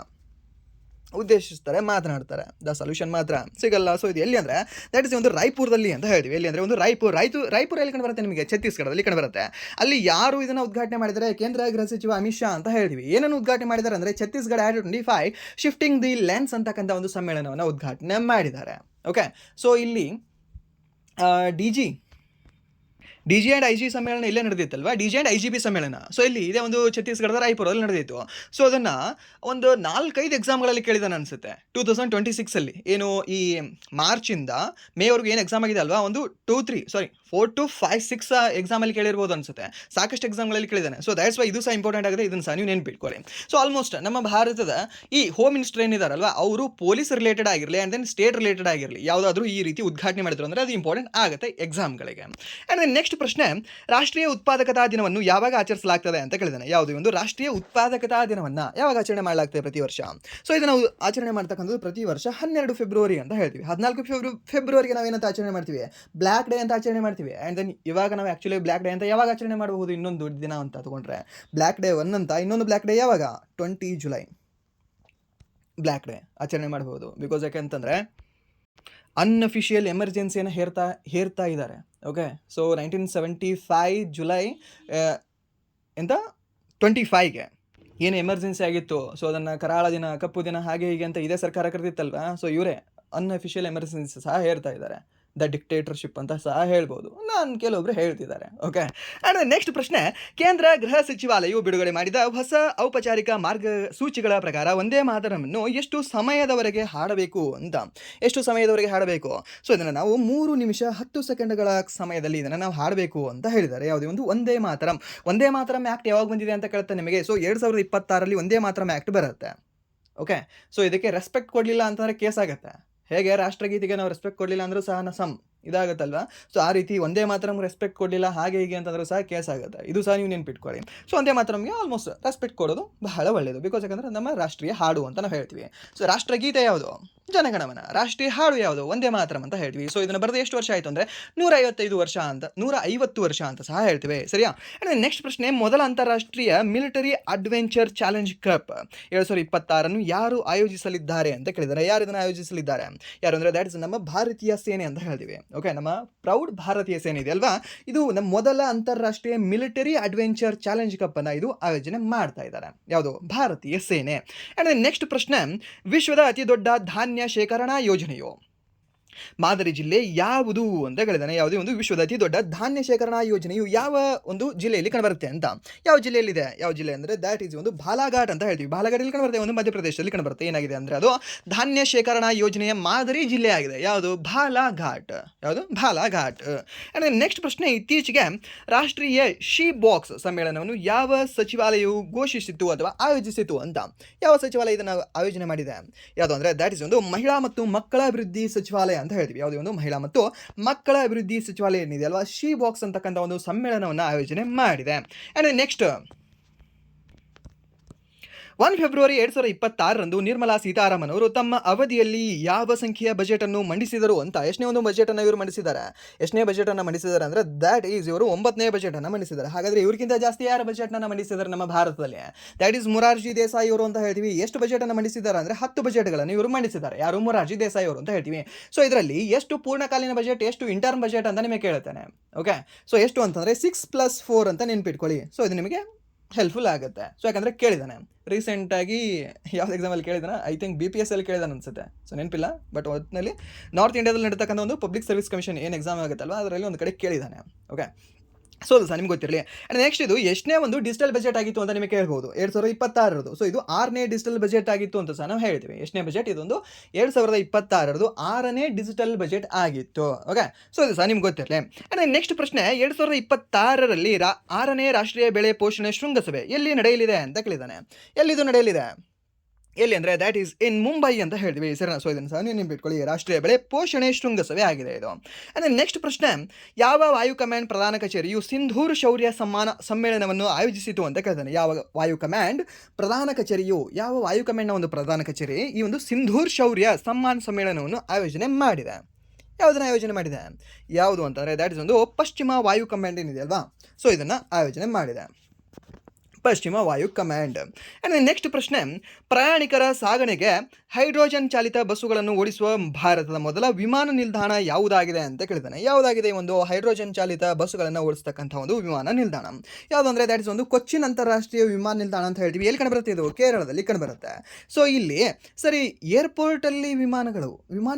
ಮಾತನಾಡ್ತಾರೆ. ದ ಸೊಲ್ಯೂಷನ್ ಮಾತ್ರ ಸಿಗಲ್ಲ. ಸೊ ಇದು ಎಲ್ಲಿ ಅಂದರೆ ದಟ್ ಇಸ್ ಒಂದು ರಾಯ್ಪುರದಲ್ಲಿ ಅಂತ ಹೇಳ್ತೀವಿ. ಎಲ್ಲಿ ಅಂದರೆ ಒಂದು ರಾಯ್ಪುರ ಎಲ್ಲಿ ಕಂಡು ಬರುತ್ತೆ ನಿಮಗೆ, ಛತ್ತೀಸ್ಗಢದಲ್ಲಿ ಕಂಡು ಬರುತ್ತೆ. ಅಲ್ಲಿ ಯಾರು ಇದನ್ನು ಉದ್ಘಾಟನೆ ಮಾಡಿದರೆ, ಕೇಂದ್ರ ಗೃಹ ಸಚಿವ ಅಮಿತ್ ಶಾ ಅಂತ ಹೇಳ್ತೀವಿ. ಏನನ್ನು ಉದ್ಘಾಟನೆ ಮಾಡಿದ್ದಾರೆ ಅಂದರೆ Chhattisgarh AT 25 shifting the lens ಅಂತಕ್ಕಂಥ ಒಂದು ಸಮ್ಮೇಳನವನ್ನು ಉದ್ಘಾಟನೆ ಮಾಡಿದ್ದಾರೆ. ಓಕೆ. ಸೊ ಇಲ್ಲಿ DG ಆ್ಯಂಡ್ IG ಸಮ್ಮೇಳನ ಇಲ್ಲೇ ನಡೆದಿತ್ತಲ್ವಾ, DG ಆ್ಯಂಡ್ IGP ಸಮ್ಮೇಳನ. ಸೊ ಇಲ್ಲಿ ಇದೇ ಒಂದು ಛತ್ತೀಸ್ಗಢದ ರಾಯ್ಪುರದಲ್ಲಿ ನಡೆದಿತ್ತು. ಸೊ ಅದನ್ನು ಒಂದು 4-5 ಎಕ್ಸಾಮ್ಗಳಲ್ಲಿ ಕೇಳಿದಾನೆ ಅನಿಸುತ್ತೆ 2026 ಏನು ಈ ಮಾರ್ಚಿಂದ ಮೇವರೆಗೂ ಏನು ಎಕ್ಸಾಮ್ ಆಗಿದೆ ಅಲ್ವಾ, ಒಂದು 4 to 5, 6 ಎಕ್ಸಾಮಲ್ಲಿ ಕೇಳಿರ್ಬೋದು ಅನಿಸುತ್ತೆ. ಸಾಕಷ್ಟು ಎಕ್ಸಾಮ್ಗಳಲ್ಲಿ ಕೇಳಿದ್ದಾನೆ. ಸೊ ದ್ಯಾಟ್ಸ್ ವೈ ಇದು ಸಹ ಇಂಪಾರ್ಟೆಂಟ್ ಆಗಿದೆ. ಇದನ್ನು ಸಹ ನೀವು ನೆನ್ಪಿಟ್ಕೊಳ್ಳಿ. ಸೊ ಆಲ್ಮೋಸ್ಟ್ ನಮ್ಮ ಭಾರತದ ಈ ಹೋಮ್ ಮಿನಿಸ್ಟರ್ ಏನಿದಾರಲ್ವಾ, ಅವರು ಪೊಲೀಸ್ ರಿಲೇಟೆಡ್ ಆಗಿರಲಿ ಆ್ಯಂಡ್ ದೆನ್ ಸ್ಟೇಟ್ ರಿಲೇಟೆಡ್ ಆಗಿರಲಿ ಯಾವುದಾದ್ರೂ ಈ ರೀತಿ ಉದ್ಘಾಟನೆ ಮಾಡಿದ್ರು ಅಂದರೆ ಅದು ಇಂಪಾರ್ಟೆಂಟ್ ಆಗುತ್ತೆ ಎಕ್ಸಾಮ್ಗಳಿಗೆ. ಆ್ಯಂಡ್ ದೆನ್ ನೆಕ್ಸ್ಟ್ ಪ್ರಶ್ನೆ, ರಾಷ್ಟ್ರೀಯ ಉತ್ಪಾದಕತಾ ದಿನವನ್ನು ಯಾವಾಗ ಆಚರಿಸಲಾಗ್ತದೆ ಅಂತ ಕೇಳಿದಾನೆ. ಯಾವುದೇ ಒಂದು ರಾಷ್ಟ್ರೀಯ ಉತ್ಪಾದಕತಾ ದಿನವನ್ನು ಯಾವಾಗ ಆಚರಣೆ ಮಾಡಲಾಗ್ತದೆ ಪ್ರತಿ ವರ್ಷ. ಸೊ ಇದನ್ನು ನಾವು ಆಚರಣೆ ಮಾಡ್ತಕ್ಕಂಥದ್ದು ಪ್ರತಿ ವರ್ಷ 12 ಫೆಬ್ರವರಿ ಅಂತ ಹೇಳ್ತೀವಿ. 14 ಫೆಬ್ರವರಿಗೆ ನಾವೇನಂತ ಆಚರಣೆ ಮಾಡ್ತೀವಿ, ಬ್ಲ್ಯಾಕ್ ಡೇ ಅಂತ ಆಚರಣೆ ಮಾಡ್ತೀವಿ. ಆ್ಯಂಡ್ ದೆನ್ ಇವಾಗ ನಾವು ಆ್ಯಕ್ಚುಲಿ ಬ್ಲ್ಯಾಕ್ ಡೇ ಅಂತ ಯಾವಾಗ ಆಚರಣೆ ಮಾಡಬಹುದು, ಇನ್ನೊಂದು ದಿನ ಅಂತ ತಗೊಂಡ್ರೆ ಬ್ಲ್ಯಾಕ್ ಡೇ 1 ಅಂತ, ಇನ್ನೊಂದು ಬ್ಲ್ಯಾಕ್ ಡೇ ಯಾವಾಗ 20 ಜುಲೈ ಬ್ಲ್ಯಾಕ್ ಡೇ ಆಚರಣೆ ಮಾಡಬಹುದು. ಬಿಕಾಸ್ ಯಾಕೆಂತಂದರೆ ಅನ್ಅಫಿಷಿಯಲ್ ಎಮರ್ಜೆನ್ಸಿಯನ್ನು ಹೇರ್ತಾ ಇದ್ದಾರೆ. ಓಕೆ. ಸೊ 1975 ಜುಲೈ 25ಗೆ ಏನು ಎಮರ್ಜೆನ್ಸಿ ಆಗಿತ್ತು, ಸೊ ಅದನ್ನು ಕರಾಳ ದಿನ, ಕಪ್ಪು ದಿನ, ಹಾಗೆ ಹೀಗೆ ಅಂತ ಇದೇ ಸರ್ಕಾರ ಕರೆದಿತ್ತಲ್ವಾ. ಸೊ ಇವರೇ ಅನ್ಅಫಿಷಿಯಲ್ ಎಮರ್ಜೆನ್ಸಿ ಸಹ ಹೇರ್ತಾ ಇದ್ದಾರೆ. ದ ಡಿಕ್ಟೇಟರ್ಶಿಪ್ ಅಂತ ಸಹ ಹೇಳ್ಬೋದು. ನಾನು ಕೆಲವೊಬ್ರು ಹೇಳ್ತಿದ್ದಾರೆ. ಓಕೆ. ಆ್ಯಂಡ್ ನೆಕ್ಸ್ಟ್ ಪ್ರಶ್ನೆ, ಕೇಂದ್ರ ಗೃಹ ಸಚಿವಾಲಯವು ಬಿಡುಗಡೆ ಮಾಡಿದ ಹೊಸ ಔಪಚಾರಿಕ ಮಾರ್ಗಸೂಚಿಗಳ ಪ್ರಕಾರ ವಂದೇ ಮಾತರವನ್ನು ಎಷ್ಟು ಸಮಯದವರೆಗೆ ಹಾಡಬೇಕು ಅಂತ. ಎಷ್ಟು ಸಮಯದವರೆಗೆ ಹಾಡಬೇಕು? ಸೊ ಇದನ್ನು ನಾವು 3 ನಿಮಿಷ 10 ಸೆಕೆಂಡ್ಗಳ ಸಮಯದಲ್ಲಿ ಇದನ್ನು ನಾವು ಹಾಡಬೇಕು ಅಂತ ಹೇಳಿದ್ದಾರೆ. ಯಾವುದೇ ಒಂದು ವಂದೇ ಮಾತರಂ. ವಂದೇ ಮಾತರಂ ಆ್ಯಕ್ಟ್ ಯಾವಾಗ ಬಂದಿದೆ ಅಂತ ಕೇಳುತ್ತೆ ನಿಮಗೆ. ಸೊ 2026ರಲ್ಲಿ ವಂದೇ ಮಾತರಂ ಆ್ಯಕ್ಟ್ ಬರುತ್ತೆ. ಓಕೆ. ಸೊ ಇದಕ್ಕೆ ರೆಸ್ಪೆಕ್ಟ್ ಕೊಡಲಿಲ್ಲ ಅಂತಂದರೆ ಕೇಸ್ ಆಗುತ್ತೆ. ಹೇಗೆ ರಾಷ್ಟ್ರಗೀತೆಗೆ ನಾವು ರೆಸ್ಪೆಕ್ಟ್ ಕೊಡಲಿಲ್ಲ ಅಂದರೂ ಸಹ ಇದಾಗುತ್ತಲ್ವಾ. ಸೊ ಆ ರೀತಿ ವಂದೇ ಮಾತರಂ ರೆಸ್ಪೆಕ್ಟ್ ಕೊಡಲಿಲ್ಲ ಹಾಗೆ ಹೀಗೆ ಅಂತಂದರೂ ಸಹ ಕೇಸ್ ಆಗುತ್ತೆ. ಇದು ಸಹ ನೀವು ನೆನ್ಪಿಟ್ಕೊಳ್ಳಿ. ಸೊ ವಂದೇ ಮಾತರಂಗೆ ಆಲ್ಮೋಸ್ಟ್ ರೆಸ್ಪೆಕ್ಟ್ ಕೊಡೋದು ಬಹಳ ಒಳ್ಳೆಯದು. ಬಿಕಾಸ್ ಯಾಕಂದರೆ ನಮ್ಮ ರಾಷ್ಟ್ರೀಯ ಹಾಡು ಅಂತ ನಾವು ಹೇಳ್ತೀವಿ. ಸೊ ರಾಷ್ಟ್ರಗೀತೆ ಯಾವುದು? ಜನಗಣಮನ. ರಾಷ್ಟ್ರೀಯ ಹಾಡು ಯಾವುದು? ವಂದೇ ಮಾತರಂ ಅಂತ ಹೇಳ್ತೀವಿ. ಸೊ ಇದನ್ನು ಬರೆದು ಎಷ್ಟು ವರ್ಷ ಆಯಿತು ಅಂದರೆ 150 ವರ್ಷ ಅಂತ ಸಹ ಹೇಳ್ತೀವಿ. ಸರಿಯಾ? ನೆಕ್ಸ್ಟ್ ಪ್ರಶ್ನೆ, ಮೊದಲ ಅಂತಾರಾಷ್ಟ್ರೀಯ ಮಿಲಿಟರಿ ಅಡ್ವೆಂಚರ್ ಚಾಲೆಂಜ್ ಕಪ್ 2026 ಯಾರು ಆಯೋಜಿಸಲಿದ್ದಾರೆ ಅಂತ ಕೇಳಿದ್ದಾರೆ. ಯಾರು ಇದನ್ನು ಆಯೋಜಿಸಲಿದ್ದಾರೆ? ಯಾರು ಅಂದರೆ ದ್ಯಾಟ್ ಇಸ್ ನಮ್ಮ ಭಾರತೀಯ ಸೇನೆ ಅಂತ ಹೇಳ್ತೀವಿ. ಓಕೆ. ನಮ್ಮ ಪ್ರೌಡ್ ಭಾರತೀಯ ಸೇನೆ ಇದೆ ಅಲ್ವಾ, ಇದು ನಮ್ಮ ಮೊದಲ ಅಂತಾರಾಷ್ಟ್ರೀಯ ಮಿಲಿಟರಿ ಅಡ್ವೆಂಚರ್ ಚಾಲೆಂಜ್ ಕಪ್ ಅನ್ನು ಇದು ಆಯೋಜನೆ ಮಾಡ್ತಾ ಇದ್ದಾರೆ. ಯಾವುದು? ಭಾರತೀಯ ಸೇನೆ. ಆ್ಯಂಡ್ ನೆಕ್ಸ್ಟ್ ಪ್ರಶ್ನೆ, ವಿಶ್ವದ ಅತಿ ದೊಡ್ಡ ಧಾನ್ಯ ಶೇಖರಣಾ ಯೋಜನೆಯು ಮಾದರಿ ಜಿಲ್ಲೆ ಯಾವುದು ಅಂತ ಹೇಳಿದಾನೆ. ಯಾವುದೇ ಒಂದು ವಿಶ್ವದ ಅತಿ ದೊಡ್ಡ ಧಾನ್ಯ ಶೇಖರಣಾ ಯೋಜನೆಯು ಯಾವ ಒಂದು ಜಿಲ್ಲೆಯಲ್ಲಿ ಕಂಡುಬರುತ್ತೆ ಅಂತ. ಯಾವ ಜಿಲ್ಲೆಯಲ್ಲಿದೆ? ಯಾವ ಜಿಲ್ಲೆ ಅಂದರೆ ದ್ಯಾಟ್ ಈಸ್ ಒಂದು ಬಾಲಾಘಾಟ್ ಅಂತ ಹೇಳ್ತೀವಿ. ಬಾಲಾಘಾಟಲ್ಲಿ ಕಂಡುಬರುತ್ತೆ, ಒಂದು ಮಧ್ಯಪ್ರದೇಶದಲ್ಲಿ ಕಂಡುಬರುತ್ತೆ. ಏನಾಗಿದೆ ಅಂದರೆ ಅದು ಧಾನ್ಯ ಶೇಖರಣಾ ಯೋಜನೆಯ ಮಾದರಿ ಜಿಲ್ಲೆ ಆಗಿದೆ. ಯಾವುದು? ಬಾಲಾಘಾಟ್. ಯಾವುದು? ಬಾಲಾಘಾಟ್. ಆ್ಯಂಡ್ ನೆಕ್ಸ್ಟ್ ಪ್ರಶ್ನೆ, ಇತ್ತೀಚೆಗೆ ರಾಷ್ಟ್ರೀಯ ಶಿ ಬಾಕ್ಸ್ ಸಮ್ಮೇಳನವನ್ನು ಯಾವ ಸಚಿವಾಲಯವು ಘೋಷಿಸಿತು ಅಥವಾ ಆಯೋಜಿಸಿತು ಅಂತ. ಯಾವ ಸಚಿವಾಲಯ ಇದನ್ನು ಆಯೋಜನೆ ಮಾಡಿದೆ? ಯಾವುದು ಅಂದರೆ ದ್ಯಾಟ್ ಇಸ್ ಒಂದು ಮಹಿಳಾ ಮತ್ತು ಮಕ್ಕಳ ಅಭಿವೃದ್ಧಿ ಸಚಿವಾಲಯ ಅಂತ ಹೇಳ್ತೀವಿ. ಯಾವುದೇ ಒಂದು ಮಹಿಳಾ ಮತ್ತು ಮಕ್ಕಳ ಅಭಿವೃದ್ಧಿ ಸಚಿವಾಲಯ ಏನಿದೆ ಅಲ್ವಾ, ಶಿ ಬಾಕ್ಸ್ ಅಂತಕ್ಕಂಥ ಒಂದು ಸಮ್ಮೇಳನವನ್ನು ಆಯೋಜನೆ ಮಾಡಿದೆ. ಆ್ಯಂಡ್ ನೆಕ್ಸ್ಟ್ 1 ಫೆಬ್ರವರಿ 2026ರಂದು ನಿರ್ಮಲಾ ಸೀತಾರಾಮನ್ ಅವರು ತಮ್ಮ ಅವಧಿಯಲ್ಲಿ ಯಾವ ಸಂಖ್ಯೆಯ ಬಜೆಟನ್ನು ಮಂಡಿಸಿದರು ಅಂತ. ಎಷ್ಟನೇ ಒಂದು ಬಜೆಟನ್ನು ಇವರು ಮಂಡಿಸಿದ್ದಾರೆ? ಎಷ್ಟನೇ ಬಜೆಟನ್ನು ಮಂಡಿಸಿದ್ದಾರೆ ಅಂದರೆ ದ್ಯಾಟ್ ಈಸ್ ಇವರು 9ನೇ ಬಜೆಟನ್ನು ಮಂಡಿಸಿದ್ದಾರೆ. ಹಾಗಾದರೆ ಇವ್ರಿಗಿಂತ ಜಾಸ್ತಿ ಯಾರು ಬಜೆಟನ್ನು ಮಂಡಿಸಿದ್ದಾರೆ ನಮ್ಮ ಭಾರತದಲ್ಲಿ? ದ್ಯಾಟ್ ಈಸ್ ಮೊರಾರ್ಜಿ ದೇಸಾಯಿ ಅವರು ಅಂತ ಹೇಳ್ತೀವಿ. ಎಷ್ಟು ಬಜೆಟನ್ನು ಮಂಡಿಸಿದ್ದಾರೆ ಅಂದರೆ 10 ಬಜೆಟ್ಗಳನ್ನು ಇವರು ಮಂಡಿಸಿದ್ದಾರೆ. ಯಾರು? ಮೊರಾರ್ಜಿ ದೇಸಾಯಿ ಅವರು ಅಂತ ಹೇಳ್ತೀವಿ. ಸೊ ಇದರಲ್ಲಿ ಎಷ್ಟು ಪೂರ್ಣಕಾಲೀನ ಬಜೆಟ್, ಎಷ್ಟು ಇಂಟರ್ಮ್ ಬಜೆಟ್ ಅಂತ ನಿಮಗೆ ಕೇಳುತ್ತೇನೆ. ಓಕೆ. ಸೊ ಎಷ್ಟು ಅಂತಂದರೆ 6+4 ಅಂತ ನೆನ್ಪಿಟ್ಕೊಳ್ಳಿ. ಸೊ ಇದು ನಿಮಗೆ ಹೆಲ್ಪ್ಫುಲ್ ಆಗುತ್ತೆ. ಸೊ ಯಾಕಂದರೆ ಕೇಳಿದ್ದಾನೆ ರೀಸೆಂಟಾಗಿ, ಯಾವ್ದು ಎಕ್ಸಾಮಲ್ಲಿ ಕೇಳಿದಾನೆ, ಐ ಥಿಂಕ್ BPS ಅಲ್ಲಿ ಕೇಳಿದಾನೆ ಅನ್ಸುತ್ತೆ. ಸೊ ನೆನಪಿಲ್ಲ, ಬಟ್ ಒಟ್ಟಿನಲ್ಲಿ ನಾರ್ತ್ ಇಂಡಿಯಾದಲ್ಲಿ ನಡೀತಕ್ಕಂಥ ಒಂದು ಪಬ್ಲಿಕ್ ಸರ್ವಿಸ್ ಕಮಿಷನ್ ಏನು ಎಕ್ಸಾಮ್ ಆಗುತ್ತಲ್ವ ಅದರಲ್ಲಿ ಒಂದು ಕಡೆ ಕೇಳಿದ್ದಾನೆ. ಓಕೆ. ಸೊ ಅದು ಸಹ ನಿಮ್ಗೆ ಗೊತ್ತಿರಲಿ. ಆ್ಯಂಡ್ ನೆಕ್ಸ್ಟ್ ಇದು ಎಷ್ಟನೇ ಒಂದು ಡಿಜಿಟಲ್ ಬಜೆಟ್ ಆಗಿತ್ತು ಅಂತ ನಿಮಗೆ ಕೇಳ್ಬೋದು. 2026ರದು. ಸೊ ಇದು 6ನೇ ಡಿಜಿಟಲ್ ಬಜೆಟ್ ಆಗಿತ್ತು ಅಂತ ಸಹ ನಾವು ಹೇಳ್ತೀವಿ. ಎಷ್ಟನೇ ಬಜೆಟ್? ಇದೊಂದು 2026ರದು 6ನೇ ಡಿಜಿಟಲ್ ಬಜೆಟ್ ಆಗಿತ್ತು. ಓಕೆ. ಸೊ ಇದು ಸಹ ನಿಮ್ಗೆ ಗೊತ್ತಿರಲಿ. ಆ್ಯಂಡ್ ನೆಕ್ಸ್ಟ್ ಪ್ರಶ್ನೆ, 2026ರಲ್ಲಿ 6ನೇ ರಾಷ್ಟ್ರೀಯ ಬೆಳೆ ಪೋಷಣೆ ಶೃಂಗಸಭೆ ಎಲ್ಲಿ ನಡೆಯಲಿದೆ ಅಂತ ಕೇಳಿದ್ದಾನೆ. ಎಲ್ಲಿದು ನಡೆಯಲಿದೆ? ಎಲ್ಲಿ ಅಂದರೆ ದ್ಯಾಟ್ ಈಸ್ ಇನ್ ಮುಂಬೈ ಅಂತ ಹೇಳ್ತೀವಿ. ಸರಿನಾ? ಸೊ ಇದನ್ನು ಸಹ ನೀವು ನೆನಪಿಟ್ಕೊಳ್ಳಿ. ರಾಷ್ಟ್ರೀಯ ಬೆಳೆ ಪೋಷಣೆ ಶೃಂಗಸಭೆ ಆಗಿದೆ ಇದು. ಅಂದರೆ ನೆಕ್ಸ್ಟ್ ಪ್ರಶ್ನೆ, ಯಾವ ವಾಯು ಕಮಾಂಡ್ ಪ್ರಧಾನ ಕಚೇರಿಯು ಸಿಂಧೂರ್ ಶೌರ್ಯ ಸಮ್ಮೇಳನವನ್ನು ಆಯೋಜಿಸಿತು ಅಂತ ಕೇಳ್ತಾನೆ. ಯಾವ ವಾಯು ಕಮಾಂಡ್ ಪ್ರಧಾನ ಕಚೇರಿಯು, ಯಾವ ವಾಯು ಕಮಾಂಡ್ನ ಒಂದು ಪ್ರಧಾನ ಕಚೇರಿ ಈ ಒಂದು ಸಿಂಧೂರ್ ಶೌರ್ಯ ಸಮ್ಮೇಳನವನ್ನು ಆಯೋಜನೆ ಮಾಡಿದೆ? ಯಾವುದನ್ನು ಆಯೋಜನೆ ಮಾಡಿದೆ? ಯಾವುದು ಅಂತಂದರೆ ದ್ಯಾಟ್ ಇಸ್ ಒಂದು ಪಶ್ಚಿಮ ವಾಯು ಕಮಾಂಡ್ ಏನಿದೆ ಅಲ್ವಾ, ಸೊ ಇದನ್ನು ಆಯೋಜನೆ ಮಾಡಿದೆ. ಪಶ್ಚಿಮ ವಾಯು ಕಮಾಂಡ್. ಆ್ಯಂಡ್ ನೆಕ್ಸ್ಟ್ ಪ್ರಶ್ನೆ, ಪ್ರಯಾಣಿಕರ ಸಾಗಣೆಗೆ ಹೈಡ್ರೋಜನ್ ಚಾಲಿತ ಬಸ್ಸುಗಳನ್ನು ಓಡಿಸುವ ಭಾರತದ ಮೊದಲ ವಿಮಾನ ನಿಲ್ದಾಣ ಯಾವುದಾಗಿದೆ ಅಂತ ಕೇಳಿದ್ದಾನೆ. ಯಾವುದಾಗಿದೆ ಒಂದು ಹೈಡ್ರೋಜನ್ ಚಾಲಿತ ಬಸ್ಸುಗಳನ್ನು ಓಡಿಸ್ತಕ್ಕಂಥ ಒಂದು ವಿಮಾನ ನಿಲ್ದಾಣ? ಯಾವುದಂದರೆ ದ್ಯಾಟ್ ಇಸ್ ಒಂದು ಕೊಚ್ಚಿನ್ ಅಂತಾರಾಷ್ಟ್ರೀಯ ವಿಮಾನ ನಿಲ್ದಾಣ ಅಂತ ಹೇಳ್ತೀವಿ. ಎಲ್ಲಿ ಕಂಡುಬರುತ್ತೆ? ಇದು ಕೇರಳದಲ್ಲಿ ಕಂಡುಬರುತ್ತೆ. ಸೊ ಇಲ್ಲಿ ಸರಿ, ಏರ್ಪೋರ್ಟಲ್ಲಿ ವಿಮಾನ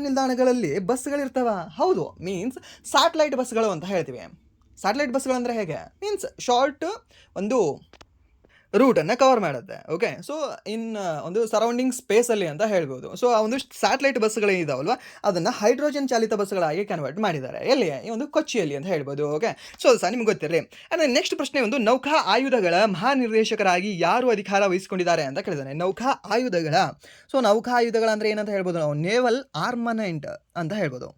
ನಿಲ್ದಾಣಗಳಲ್ಲಿ ಬಸ್ಗಳಿರ್ತಾವ? ಹೌದು. ಮೀನ್ಸ್ ಸ್ಯಾಟಲೈಟ್ ಬಸ್ಗಳು ಅಂತ ಹೇಳ್ತೀವಿ. ಸ್ಯಾಟಲೈಟ್ ಬಸ್ಗಳು ಅಂದರೆ ಹೇಗೆ? ಮೀನ್ಸ್ ಶಾರ್ಟ್ ಒಂದು ರೂಟನ್ನು ಕವರ್ ಮಾಡುತ್ತೆ. ಓಕೆ. ಸೊ ಒಂದು ಸರೌಂಡಿಂಗ್ ಸ್ಪೇಸಲ್ಲಿ ಅಂತ ಹೇಳ್ಬೋದು. ಸೊ ಆ ಒಂದು ಸ್ಯಾಟಲೈಟ್ ಬಸ್ಗಳಿದಾವಲ್ವ ಅದನ್ನು ಹೈಡ್ರೋಜನ್ ಚಾಲಿತ ಬಸ್ಗಳಾಗಿ ಕನ್ವರ್ಟ್ ಮಾಡಿದ್ದಾರೆ. ಎಲ್ಲಿ? ಈ ಒಂದು ಕೊಚ್ಚಿಯಲ್ಲಿ ಅಂತ ಹೇಳ್ಬೋದು. ಓಕೆ. ಸೊ ಅದು ಸಹ ನಿಮ್ಗೆ ಗೊತ್ತಿರಲಿ. ಅಂದರೆ ನೆಕ್ಸ್ಟ್ ಪ್ರಶ್ನೆ, ಒಂದು ನೌಕಾ ಆಯುಧಗಳ ಮಹಾನಿರ್ದೇಶಕರಾಗಿ ಯಾರು ಅಧಿಕಾರ ವಹಿಸಿಕೊಂಡಿದ್ದಾರೆ ಅಂತ ಕೇಳಿದ್ದಾನೆ. ನೌಕಾ ಆಯುಧಗಳ. ಸೊ ನೌಕಾ ಆಯುಧಗಳ ಅಂದರೆ ಏನಂತ ಹೇಳ್ಬೋದು ನಾವು? ನೇವಲ್ ಆರ್ಮನೆಂಟ್ ಅಂತ ಹೇಳ್ಬೋದು.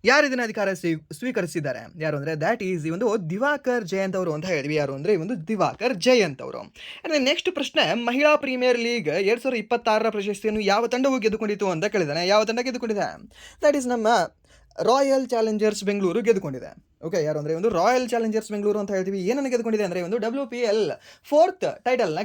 ಯಾರು ಇದನ್ನು ಅಧಿಕಾರ ಸ್ವೀಕರಿಸಿದ್ದಾರೆ? ಯಾರು ಅಂದರೆ ದ್ಯಾಟ್ ಈಸ್ ಈ ಒಂದು ದಿವಾಕರ್ ಜಯಂತ್ ಅವರು ಅಂತ ಹೇಳಿದ್ವಿ. ಯಾರು ಅಂದರೆ ಈ ಒಂದು ದಿವಾಕರ್ ಜಯಂತ್ ಅವರು. ಅಂದರೆ ನೆಕ್ಸ್ಟ್ ಪ್ರಶ್ನೆ, ಮಹಿಳಾ ಪ್ರೀಮಿಯರ್ ಲೀಗ್ 2026ರ ಪ್ರಶಸ್ತಿಯನ್ನು ಯಾವ ತಂಡವು ಗೆದ್ದುಕೊಂಡಿತು ಅಂತ ಕೇಳಿದ್ದಾನೆ. ಯಾವ ತಂಡ ಗೆದ್ದುಕೊಂಡಿದೆ? ದ್ಯಾಟ್ ಈಸ್ ನಮ್ಮ ರಾಯಲ್ ಚಾಲೆಂಜರ್ಸ್ ಬೆಂಗಳೂರು ಗೆದ್ದುಕೊಂಡಿದೆ. ಓಕೆ. ಯಾರು ಅಂದರೆ ಒಂದು ರಾಯಲ್ ಚಾಲೆಂಜರ್ಸ್ ಬೆಂಗಳೂರು ಅಂತ ಹೇಳ್ತೀವಿ. ಏನನ್ನು ಗೆದ್ದುಕೊಂಡಿದೆ ಅಂದರೆ ಒಂದು WPL 4th ಟೈಟಲ್ನ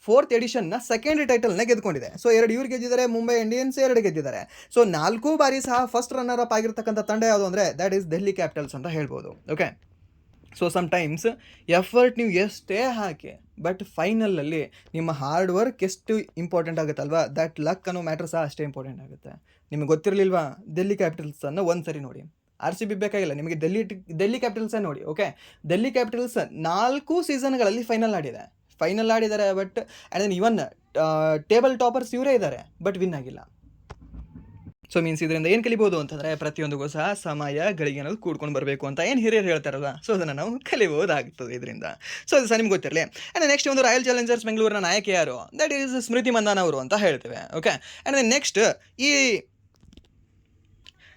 ಫೋರ್ತ್ ಎಡಿಷನ್ನ 2nd ಟೈಟಲ್ನ ಗೆದ್ದುಕೊಂಡಿದೆ. ಸೊ 2 ಇವ್ರು ಗೆದ್ದಿದ್ದಾರೆ, ಮುಂಬೈ ಇಂಡಿಯನ್ಸ್ 2 ಗೆದ್ದಿದ್ದಾರೆ. ಸೊ 4 ಬಾರಿ ಸಹ ಫಸ್ಟ್ ರನ್ನರ್ ಅಪ್ ಆಗಿರ್ತಕ್ಕಂಥ ತಂಡ ಯಾವುದು ಅಂದರೆ ದ್ಯಾಟ್ ಈಸ್ ಡೆಲ್ಲಿ ಕ್ಯಾಪಿಟಲ್ಸ್ ಅಂತ ಹೇಳ್ಬೋದು. ಓಕೆ. ಸೊ ಸಮ್ಟೈಮ್ಸ್ ಎಫರ್ಟ್ ನೀವು ಎಷ್ಟೇ ಹಾಕಿ, ಬಟ್ ಫೈನಲಲ್ಲಿ ನಿಮ್ಮ ಹಾರ್ಡ್ ವರ್ಕ್ ಎಷ್ಟು ಇಂಪಾರ್ಟೆಂಟ್ ಆಗುತ್ತಲ್ವಾ, ದಟ್ ಲಕ್ ಅನ್ನೋ ಮ್ಯಾಟ್ರ್ ಸಹ ಅಷ್ಟೇ ಇಂಪಾರ್ಟೆಂಟ್ ಆಗುತ್ತೆ. ನಿಮಗೆ ಗೊತ್ತಿರಲಿಲ್ವಾ, ಡೆಲ್ಲಿ ಕ್ಯಾಪಿಟಲ್ಸನ್ನು ಒಂದು ಸರಿ ನೋಡಿ. RCB ಬೇಕಾಗಿಲ್ಲ ನಿಮಗೆ, ಡೆಲ್ಲಿ ಕ್ಯಾಪಿಟಲ್ಸೇ ನೋಡಿ. ಓಕೆ, ಡೆಲ್ಲಿ ಕ್ಯಾಪಿಟಲ್ಸ್ 4 ಸೀಸನ್ಗಳಲ್ಲಿ ಫೈನಲ್ ಆಡಿದ್ದಾರೆ. But and then even table toppers ಇವರೇ ಇದ್ದಾರೆ, ಬಟ್ ವಿನ್ ಆಗಿಲ್ಲ. ಸೊ ಮೀನ್ಸ್ ಇದರಿಂದ ಏನು ಕಲಿಬೋದು ಅಂತಂದರೆ, ಪ್ರತಿಯೊಂದಿಗೂ ಸಹ ಸಮಯ ಗಳಿಗೆ ಅನ್ನೋದು ಕೂಡ್ಕೊಂಡು ಬರಬೇಕು ಅಂತ ಏನು ಹಿರಿಯರು ಹೇಳ್ತಾರಲ್ಲ, ಸೊ ಅದನ್ನು ನಾವು ಕಲಿಬೋದಾಗ್ತದೆ ಇದರಿಂದ. ಸೊ ಅದು ಸಹ ನಿಮ್ಗೆ ಗೊತ್ತಿರಲಿ. ಆ್ಯಂಡ್ ನೆಕ್ಸ್ಟ್ ಒಂದು ರಾಯಲ್ ಚಾಲೆಂಜರ್ಸ್ ಬೆಂಗಳೂರಿನ ನಾಯಕಿ ಯಾರು, ದಟ್ ಈಸ್ ಸ್ಮೃತಿ ಮಂದಾನ ಅವರು ಅಂತ ಹೇಳ್ತೇವೆ. ಓಕೆ, ಆ್ಯಂಡ್ ನೆಕ್ಸ್ಟ್ ಈ